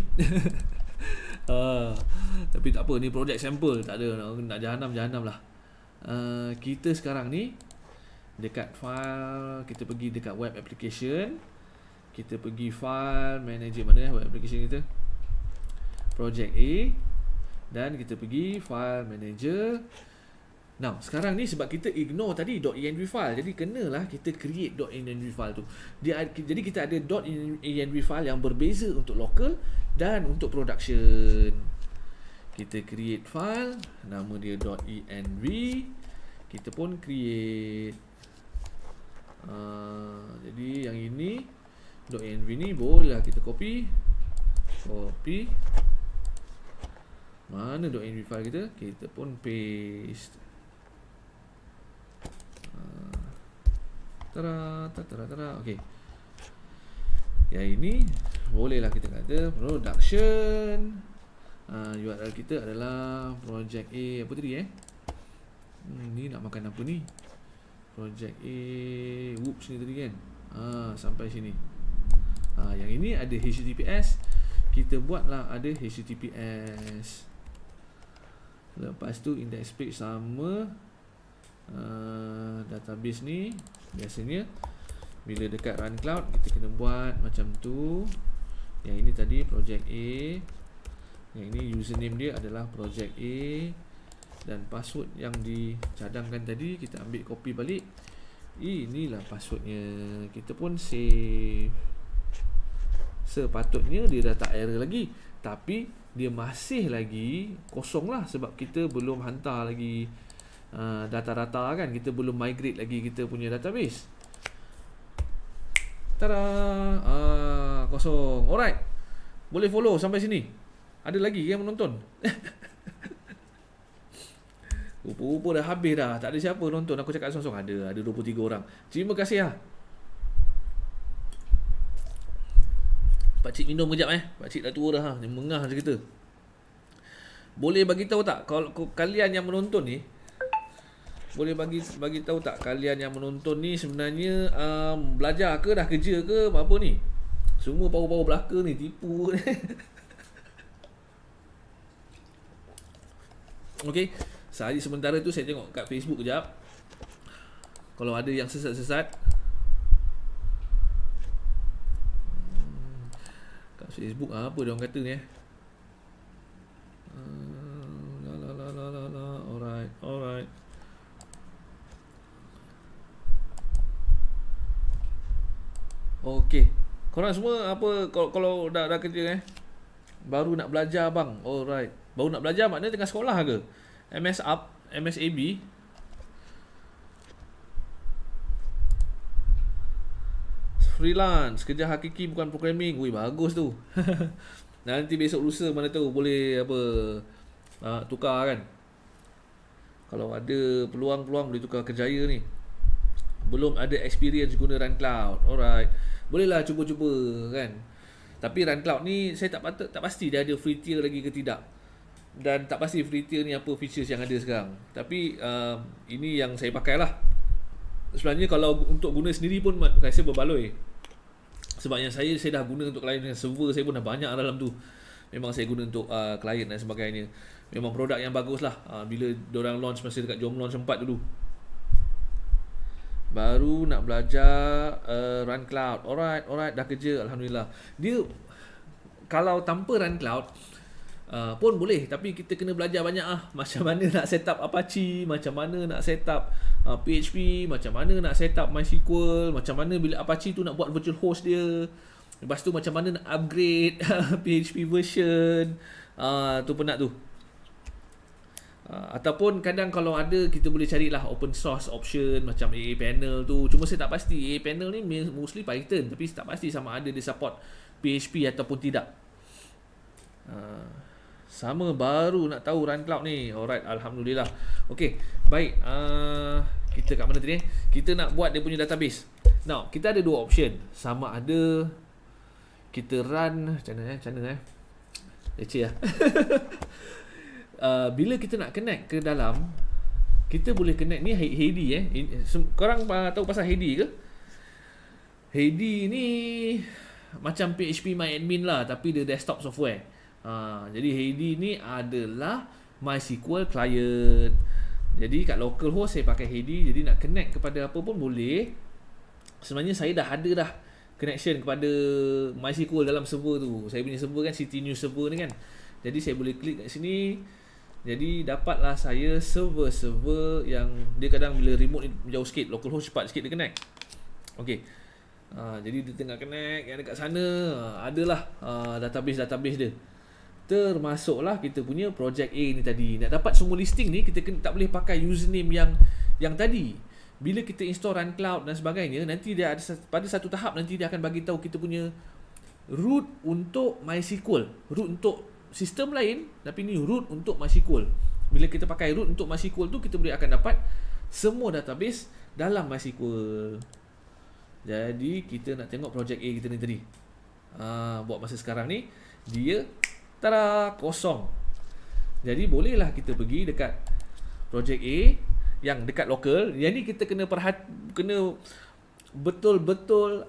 Tapi tak apa, ni project sample, tak ada nak jahanam lah. Kita sekarang ni dekat file, kita pergi dekat web application, kita pergi file manager, mana web application kita, project A, dan kita pergi file manager. Now sekarang ni sebab kita ignore tadi .env file, jadi kenalah kita create .env file tu. Jadi kita ada .env file yang berbeza untuk local dan untuk production. Kita create file, nama dia .env. Kita pun create. Jadi yang ini .env ni bolehlah kita copy. Mana .env file kita? Kita pun paste. Tara. Okey. Yang ini bolehlah kita kata production. URL kita adalah project A apa tadi Ni nak makan apa ni? project A. Whoops ni tadi kan. Sampai sini. Yang ini ada HTTPS. Kita buatlah ada HTTPS. Lepas tu index page sama. Database ni biasanya bila dekat run cloud kita kena buat macam tu. Yang ini tadi project A. Yang ini username dia adalah project A. Dan password yang dicadangkan tadi kita ambil copy balik. Inilah passwordnya. Kita pun save. Sepatutnya dia dah tak error lagi, tapi dia masih lagi kosong lah, sebab kita belum hantar lagi data-data kan. Kita belum migrate lagi kita punya database. Tada! Kosong. Alright, boleh follow sampai sini. Ada lagi yang menonton? Rupa-rupa dah habis dah. Tak ada siapa nonton. Aku cakap sosong. Ada 23 orang. Terima kasih lah. Pakcik minum kejap Pakcik dah tua dah. Dia mengah je kita. Boleh bagi tahu tak kalau kalian yang menonton ni, boleh bagi tahu tak kalian yang menonton ni sebenarnya belajar ke dah kerja ke apa ni? Semua power belaka ni tipu. Okey. Sehari sementara tu saya tengok kat Facebook kejap. Kalau ada yang sesat-sesat kat Facebook apa dia orang kata ni Alright. Okey. Korang semua apa kalau dah kerja baru nak belajar bang. Alright. Baru nak belajar maknanya tengah sekolah ke? MSAB. Freelance, kerja hakiki bukan programming. Wih, bagus tu. Nanti besok lusa mana tahu boleh tukar kan. Kalau ada peluang boleh tukar kerjaya ni. Belum ada experience guna Run Cloud. Alright. Bolehlah cuba-cuba kan. Tapi Run Cloud ni saya tak pasti dia ada free tier lagi ke tidak. Dan tak pasti free tier ni apa features yang ada sekarang. Tapi ini yang saya pakai lah. Sebenarnya kalau untuk guna sendiri pun rasa berbaloi. Sebabnya saya dah guna untuk klien. Server saya pun dah banyak dalam tu. Memang saya guna untuk klien dan sebagainya. Memang produk yang bagus lah. Bila diorang launch masa dekat Jom Launch 4 dulu. Baru nak belajar Run Cloud. Alright, dah kerja, alhamdulillah. Dia kalau tanpa Run Cloud pun boleh, tapi kita kena belajar banyak macam mana nak set up Apache, macam mana nak set up PHP, macam mana nak set up MySQL, macam mana bila Apache tu nak buat virtual host dia. Lepas tu macam mana nak upgrade PHP version. Tu penat tu. Ataupun kadang kalau ada kita boleh carilah open source option macam AA Panel tu. Cuma saya tak pasti AA Panel ni mostly Python, tapi tak pasti sama ada dia support PHP ataupun tidak. Sama baru nak tahu Run Cloud ni. Alright, alhamdulillah. Okey, baik. Kita kat mana tadi? Kita nak buat dia punya database. Now, kita ada dua option. Sama ada kita run macam mana leceh lah. Bila kita nak connect ke dalam, kita boleh connect ni Heidi korang tahu pasal Heidi ke? Heidi ni macam PHP MyAdmin lah, tapi dia desktop software. Jadi Heidi ni adalah MySQL client. Jadi kat localhost saya pakai Heidi. Jadi nak connect kepada apa pun boleh. Sebenarnya saya dah ada dah connection kepada MySQL dalam server tu. Saya punya server kan City News server ni kan. Jadi saya boleh klik kat sini. Jadi dapatlah saya server-server yang dia kadang bila remote jauh sikit, localhost cepat sikit dia connect. Okey. Jadi dia tengah connect yang dekat sana, adalah database dia. Termasuklah kita punya project A ni tadi. Nak dapat semua listing ni kita tak boleh pakai username yang tadi. Bila kita install Run Cloud dan sebagainya, nanti dia ada pada satu tahap nanti dia akan bagi tahu kita punya root untuk MySQL, root untuk sistem lain, tapi ni root untuk MySQL. Bila kita pakai root untuk MySQL tu, kita boleh akan dapat semua database dalam MySQL. Jadi kita nak tengok project A kita ni tadi. Buat masa sekarang ni dia tada, kosong. Jadi bolehlah kita pergi dekat project A. yang dekat lokal. Yang ni kita kena kena betul-betul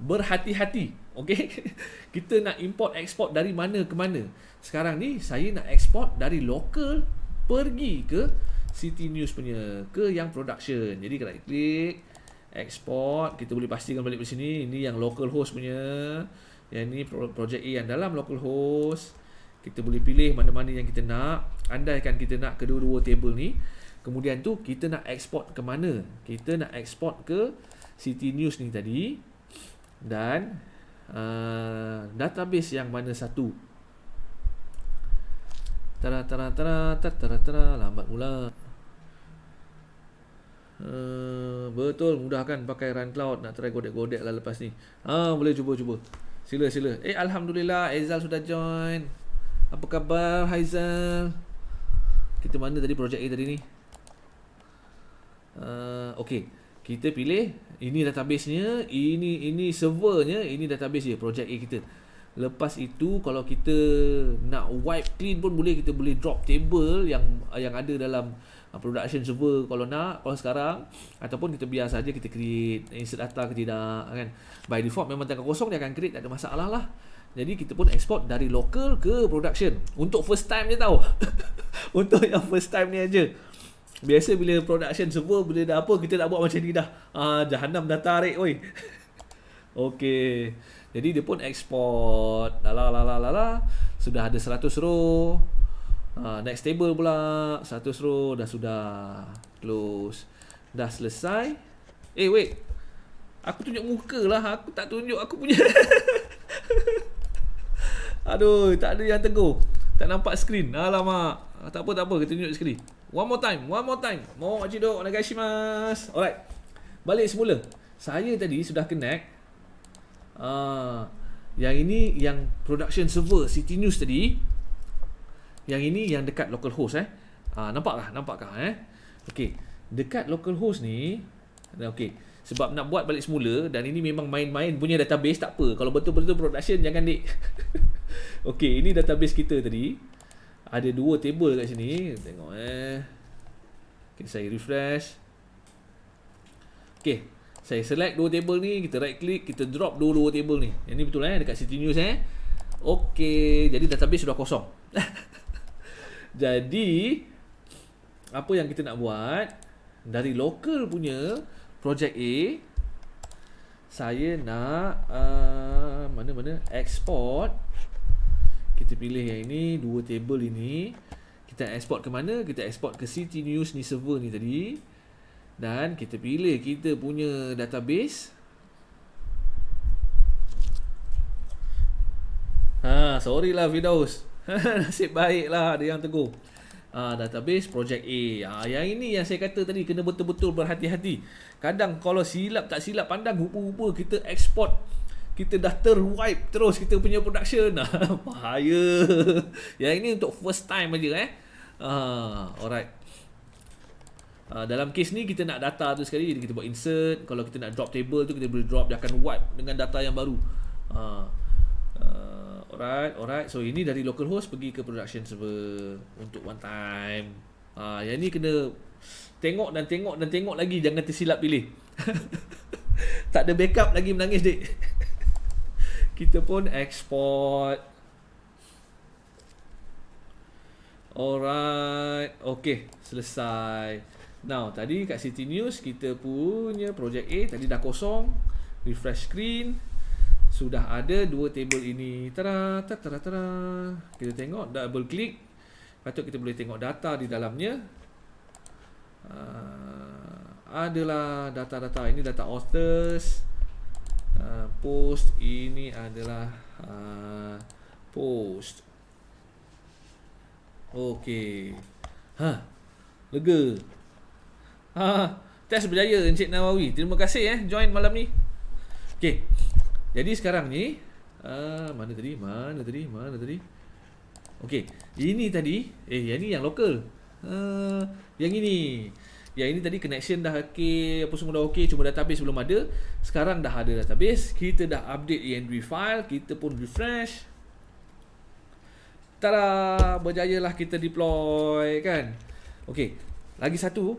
berhati-hati. Okey. Kita nak import export dari mana ke mana. Sekarang ni saya nak export dari lokal pergi ke City News punya, ke yang production. Jadi right click, export, kita boleh pastikan balik di sini. Ini yang local host punya. Yang ni project A yang dalam local host. Kita boleh pilih mana-mana yang kita nak. Andaikan kita nak kedua-dua table ni, kemudian tu kita nak export ke mana? Kita nak export ke City News ni tadi. Dan database yang mana satu? Lambat mula. Betul, mudah kan pakai Run Cloud. Nak try godek-godek lah lepas ni. Boleh cuba. Sila. Alhamdulillah, Aizal sudah join. Apa khabar Haizal? Kita mana tadi projek A tadi ni? Okay, kita pilih. Ini database-nya, ini servernya, ini database dia, projek A kita. Lepas itu kalau kita nak wipe clean pun boleh. Kita boleh drop table yang ada dalam production server kalau sekarang, ataupun kita biar saja kita create insert data ke tidak kan. By default memang tengah kosong dia akan create, tak ada masalah lah. Jadi kita pun export dari local ke production. Untuk first time je tau. Untuk yang first time ni aja. Biasa bila production server, bila dah apa, kita nak buat macam ni dah. Jahanam dah tarik oi. Okey. Jadi dia pun export. Sudah ada 100 row. Next table pula 100 row dah sudah close. Dah selesai. Wait. Aku tunjuk muka lah. Aku tak tunjuk aku punya. Aduh, tak ada yang tegur. Tak nampak skrin. Alamak. Tak apa. Kita tunjuk skrin. One more time. Mau cidok onegaishimasu. Alright. Balik semula. Saya tadi sudah connect. Yang ini yang production server City News tadi. Yang ini yang dekat local host Nampakkah Okey, dekat local host ni okey, sebab nak buat balik semula dan ini memang main-main punya database, tak apa. Kalau betul-betul production jangan dik. Okey, ini database kita tadi. Ada 2 table kat sini. Tengok Okay, saya refresh. Okey, saya select 2 table ni, kita right click, kita drop 2 table ni. Yang ni betul dekat City News Okey, jadi database sudah kosong. Jadi apa yang kita nak buat dari local punya project A, saya nak mana export. Kita pilih yang ini, 2 table ini. Kita export ke mana? Kita export ke City News ni, server ni tadi. Dan kita pilih kita punya database. Sorry lah Firdaus. Nasib baik lah ada yang tegur. Database project A. Yang ini yang saya kata tadi, kena betul-betul berhati-hati. Kadang kalau tak silap pandang, rupa-rupa kita export, kita dah terwipe terus kita punya production. Bahaya. Yang ini untuk first time aja alright. Dalam case ni kita nak data tu sekali, jadi kita buat insert. Kalau kita nak drop table tu, kita boleh drop, dia akan wipe dengan data yang baru. Alright. So ini dari local host pergi ke production server untuk one time. Yang ni kena tengok lagi, jangan tersilap pilih. Tak ada backup lagi menangis dik. Kita pun export. Alright. Okay, selesai. Now tadi kat City News kita punya project A tadi dah kosong. Refresh screen. Sudah ada 2 table ini. Tara. Kita tengok, double click. Patut kita boleh tengok data di dalamnya. Adalah data-data. Ini data authors. Post. Ini adalah post. Okey. Lega. Test berjaya Encik Nawawi. Terima kasih join malam ni. Okey. Jadi sekarang ni mana tadi? Okey, ini tadi yang ni yang lokal. Yang ini tadi connection dah okey, apa semua dah okey, cuma database belum ada. Sekarang dah ada database, kita dah update env file, kita pun refresh. Tada, berjayalah kita deploy kan. Okey, lagi satu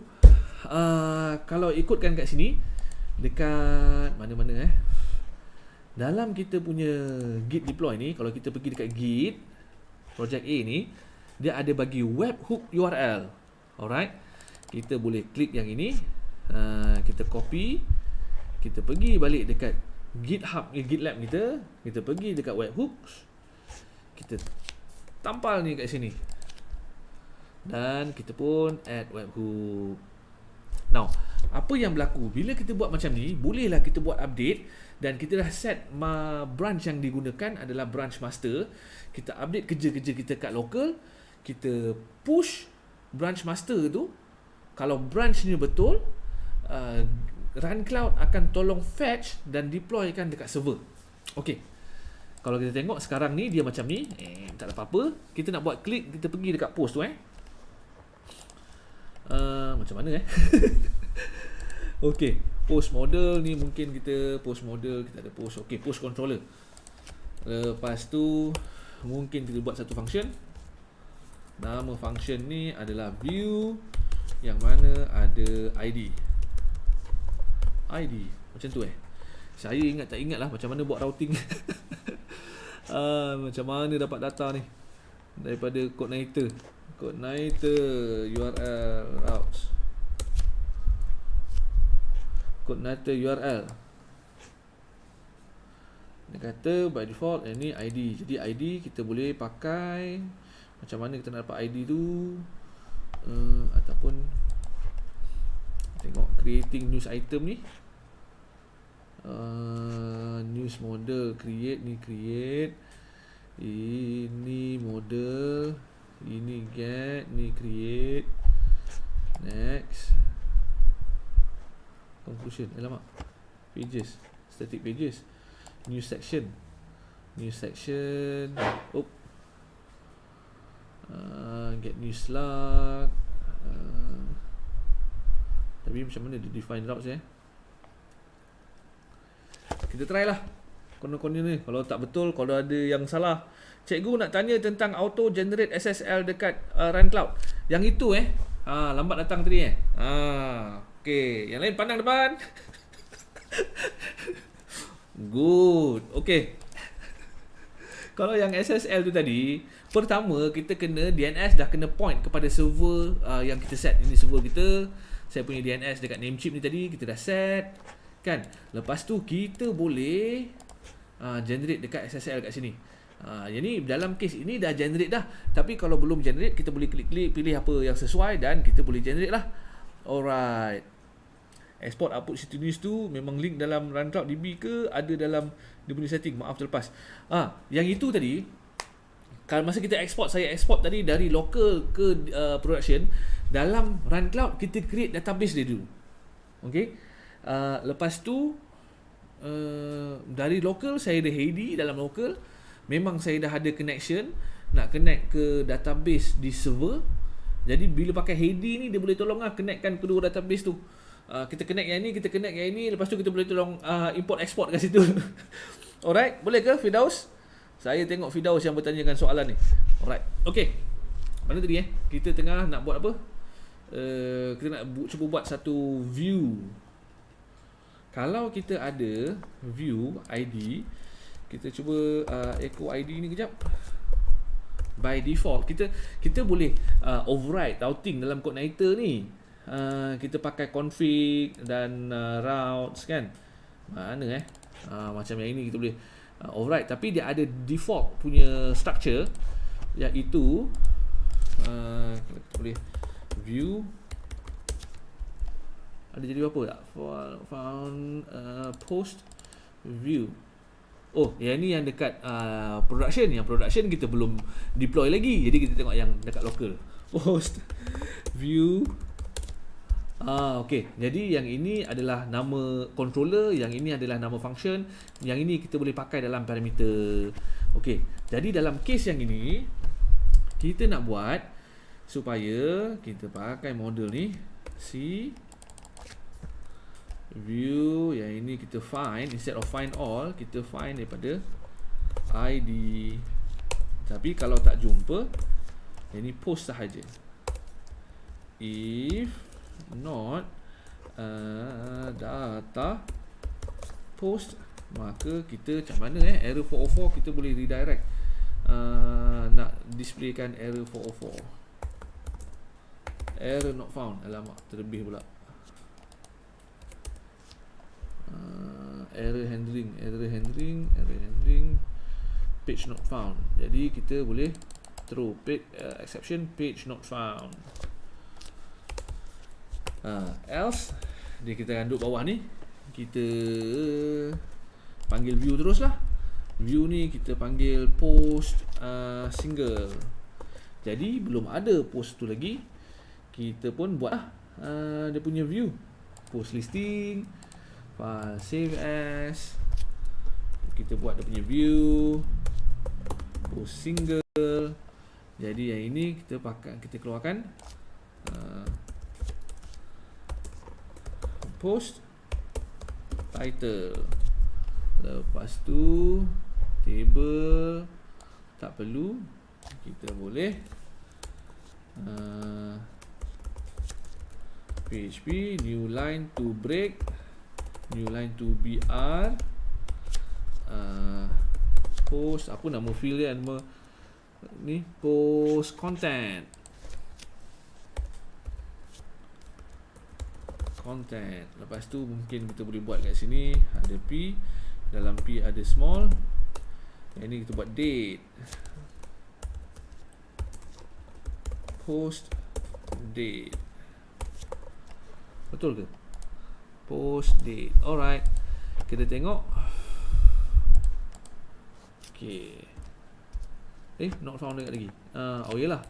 kalau ikutkan kat sini, dekat mana-mana dalam kita punya git deploy ni, kalau kita pergi dekat git project A ni, dia ada bagi webhook URL. Alright, kita boleh klik yang ini, kita copy, kita pergi balik dekat GitHub, GitLab kita pergi dekat webhooks, kita tampal ni kat sini, dan kita pun add webhook. Now, apa yang berlaku bila kita buat macam ni, bolehlah kita buat update dan kita dah set branch yang digunakan adalah branch master. Kita update kerja-kerja kita kat local, kita push branch master tu. Kalau branch ni betul, RunCloud akan tolong fetch dan deploykan dekat server. Okey. Kalau kita tengok sekarang ni dia macam ni, tak ada apa-apa. Kita nak buat klik, kita pergi dekat post tu macam mana Okey, post model ni mungkin kita post model, kita ada post. Okey, post controller. Lepas tu mungkin kita buat satu function. Nama function ni adalah view yang mana ada ID macam tu Saya ingat tak ingat lah macam mana buat routing. Macam mana dapat data ni daripada Coordinator URL routes, Coordinator URL. Dia kata by default ini ID. Jadi ID kita boleh pakai macam mana kita nak dapat ID tu, ataupun tengok creating news item ni, news model, create, ini model, ini get, ni create, next, conclusion, alamak, pages, static pages, new section, get new slug, tapi macam mana dia define routes kita try lah konon-konon ni. Kalau tak betul, kalau ada yang salah, cikgu nak tanya tentang auto generate SSL dekat RunCloud. Yang itu lambat datang tadi okey, yang lain pandang depan. Good. Okey. Kalau yang SSL tu tadi, pertama kita kena DNS dah kena point kepada server yang kita set. Ini server kita. Saya punya DNS dekat Namecheap ni tadi kita dah set kan. Lepas tu kita boleh generate dekat SSL kat sini. Jadi dalam case ini dah generate dah. Tapi kalau belum generate, kita boleh klik-klik pilih apa yang sesuai dan kita boleh generate lah. Alright. Export output City News tu memang link dalam RunCloud DB ke ada dalam dia punya setting? Maaf terlepas. Yang itu tadi, kalau masa kita export, saya export tadi dari local ke production, dalam RunCloud kita create database dia dulu. Okay. Lepas tu dari local saya ada Heidi dalam local. Memang saya dah ada connection nak connect ke database di server. Jadi bila pakai Heidi ni dia boleh tolong connectkan kedua database tu. Kita connect yang ni, kita connect yang ni, lepas tu kita boleh tolong import export kat situ. Alright, boleh ke Firdaus? Saya tengok Firdaus yang bertanyakan soalan ni. Alright. Okey. Mana tadi kita tengah nak buat apa? Kita nak cuba buat satu view. Kalau kita ada view ID, kita cuba echo ID ni kejap. By default kita boleh override routing dalam Coordinator ni. Kita pakai config dan routes kan. Mana macam yang ini kita boleh override, tapi dia ada default punya structure, iaitu kita boleh view. Ada jadi apa tak? Found post view. Oh, yang ni yang dekat production. Yang production kita belum deploy lagi. Jadi kita tengok yang dekat local. Post view. Okey. Jadi yang ini adalah nama controller, yang ini adalah nama function, yang ini kita boleh pakai dalam parameter. Okey. Jadi dalam case yang ini kita nak buat supaya kita pakai model ni view, yang ini kita find, instead of find all, kita find daripada ID. Tapi kalau tak jumpa, yang ini post sahaja. If not, data post, maka kita macam mana error 404 kita boleh redirect. Nak displaykan error 404, error not found. Alamak, terlebih pula. Error handling, page not found. Jadi kita boleh throw exception page not found. Else dia kita akan duduk bawah ni, kita panggil view terus lah. View ni kita panggil post single. Jadi belum ada post tu lagi, kita pun buat lah dia punya view, post listing, file save as, kita buat dia punya view, post single. Jadi yang ini kita keluarkan post title, lepas tu table tak perlu, kita boleh PHP new line to break, new line to br, post apa nama field dia, nama ni post content. Lepas tu mungkin kita boleh buat kat sini ada P, dalam P ada small. Yang ni kita buat date, post date. Betul ke? Post date. Alright, kita tengok. Okay, not found dekat lagi. Oh yalah,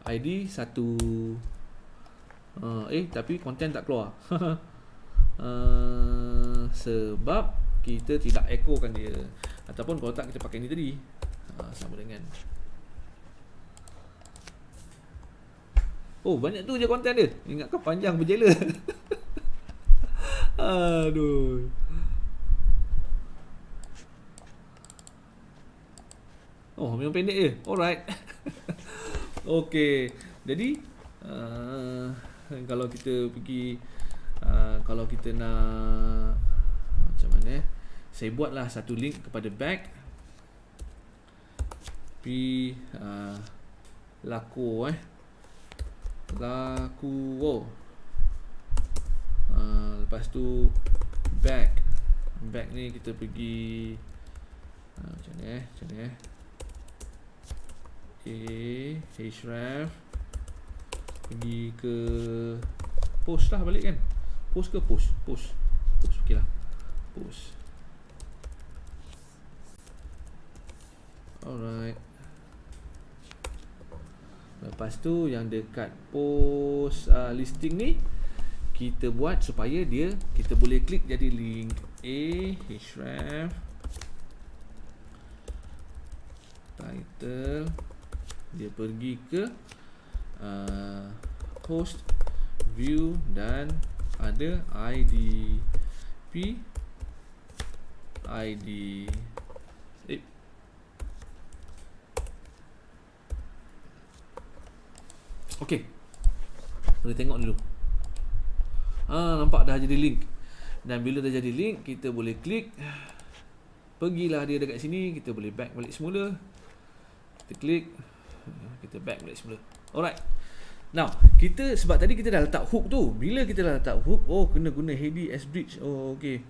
ID 1. Tapi content tak keluar. Sebab kita tidak echokan dia. Ataupun kalau tak, kita pakai ni tadi, sama dengan banyak tu je content dia. Ingatkan panjang berjela. Aduh. Memang pendek je. Alright. Okay, jadi kalau kita pergi, kalau kita nak macam mana, saya buatlah satu link kepada back laku lepas tu back ni kita pergi macam ni href, pergi ke post lah balik kan. Post ke post okey lah, post. Alright, lepas tu yang dekat post listing ni kita buat supaya kita boleh klik jadi link. Href title, dia pergi ke host view dan ada ID Okey, boleh tengok dulu. Nampak dah jadi link. Dan bila dah jadi link, kita boleh klik, pergilah dia dekat sini, kita boleh back balik semula. Kita klik, kita back balik semula. Alright. Now, sebab tadi kita dah letak hook tu. Bila kita dah letak hook, kena guna Heady as bridge. Okay.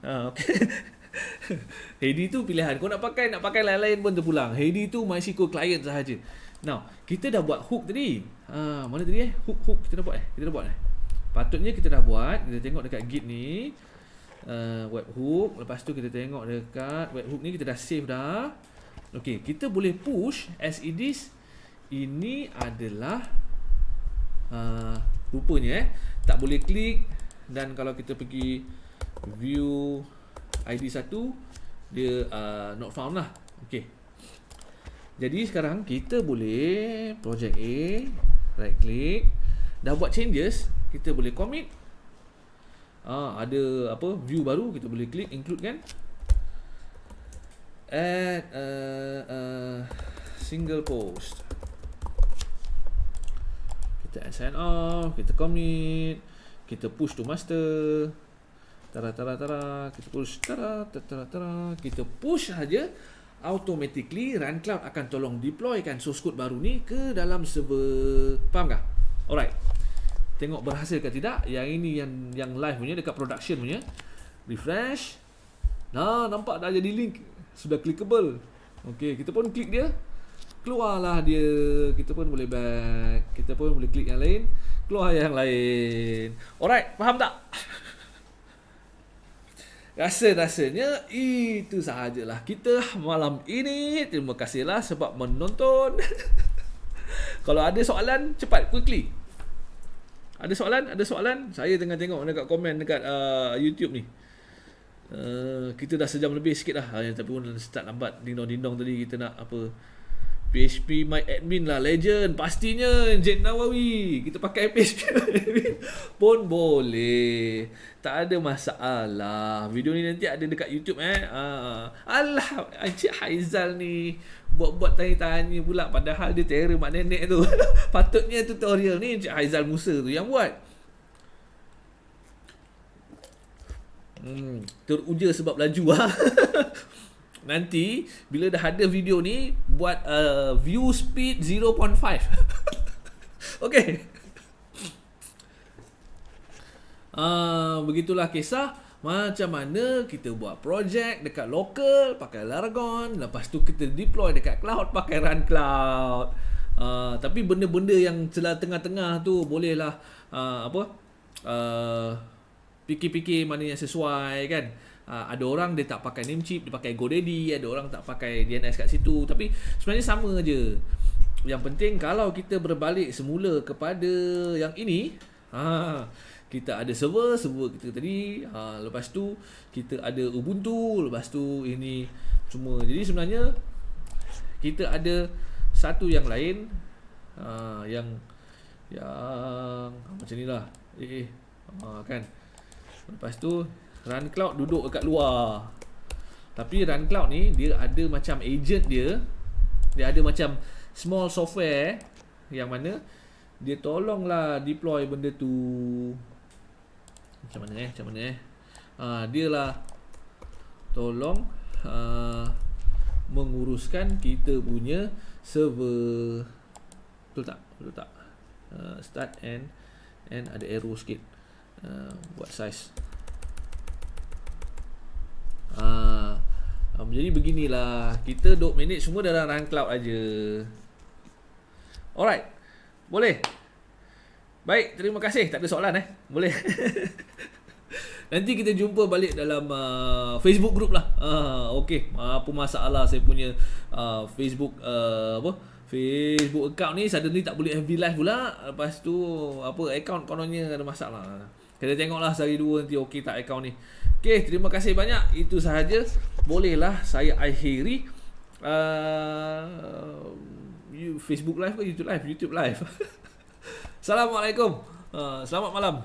Heady tu pilihan. Kau nak pakai lain-lain pun terpulang. Heady tu MySQL client sahaja. Now, kita dah buat hook tadi. Mana tadi Hook kita dah buat Patutnya kita dah buat. Kita tengok dekat git ni, webhook. Lepas tu kita tengok dekat webhook ni, kita dah save dah. Okay, kita boleh push as it is. Ini adalah rupanya tak boleh klik. Dan kalau kita pergi view ID 1, dia not found lah. Okay, jadi sekarang kita boleh project A, right click, dah buat changes, kita boleh commit. Ada view baru, kita boleh klik include kan, add single post, kita add sign off, kita commit, Kita push to master. Tara. Kita push. Tara. Kita push saja. Automatically RunCloud akan tolong deploykan source code baru ni ke dalam server. Faham tak? Alright. Tengok berhasil ke tidak. Yang ini yang live punya, dekat production punya. Refresh. Nah, nampak dah jadi link. Sudah clickable. Okey, kita pun klik dia. Keluarlah dia. Kita pun boleh back. Kita pun boleh klik yang lain. Keluar yang lain. Alright, faham tak? Rasanya itu sahajalah kita malam ini. Terima kasihlah sebab menonton. Kalau ada soalan, cepat, quickly. Ada soalan? Saya tengah tengok dekat komen dekat YouTube ni. Kita dah sejam lebih sikit dah. Tapi pun start lambat. Ding-dong tadi kita nak apa. PHP My Admin lah, legend. Pastinya Encik Nawawi. Kita pakai PHP My Admin pun boleh. Tak ada masalah. Video ni nanti ada dekat YouTube Alah, Encik Haizal ni buat tanya-tanya pula. Padahal dia terror mak nenek tu. Patutnya tutorial ni Encik Haizal Musa tu yang buat. Teruja sebab laju Nanti bila dah ada video ni, buat view speed 0.5. Okay. Begitulah kisah macam mana kita buat projek dekat local pakai Laragon, lepas tu kita deploy dekat cloud pakai RunCloud. Tapi benda-benda yang celah tengah-tengah tu bolehlah fikir-fikir mana yang sesuai kan. Ada orang dia tak pakai Namecheap, dia pakai GoDaddy. Ada orang tak pakai DNS kat situ. Tapi sebenarnya sama je. Yang penting kalau kita berbalik semula kepada yang ini, kita ada server kita tadi, lepas tu kita ada Ubuntu, lepas tu ini semua. Jadi sebenarnya kita ada satu yang lain, yang macam ni lah. Kan. Lepas tu RunCloud duduk dekat luar. Tapi RunCloud ni dia ada macam agent dia. Dia ada macam small software yang mana dia tolonglah deploy benda tu. Macam mana dia lah tolong menguruskan kita punya server. Betul tak? Start and ada arrow sikit. Buat size. Jadi beginilah. Kita duk manage semua dalam RunCloud aja. Alright. Boleh? Baik, terima kasih. Tak ada soalan Boleh. Nanti kita jumpa balik dalam Facebook group lah. Okay. Apa masalah saya punya Facebook Facebook account ni suddenly tak boleh FB live pula. Lepas tu account kononnya ada masalah. Kita tengoklah sehari dua nanti okey tak account ni. Okay, terima kasih banyak. Itu sahaja. Bolehlah saya akhiri Facebook live ke YouTube live? YouTube live. Assalamualaikum. Selamat malam.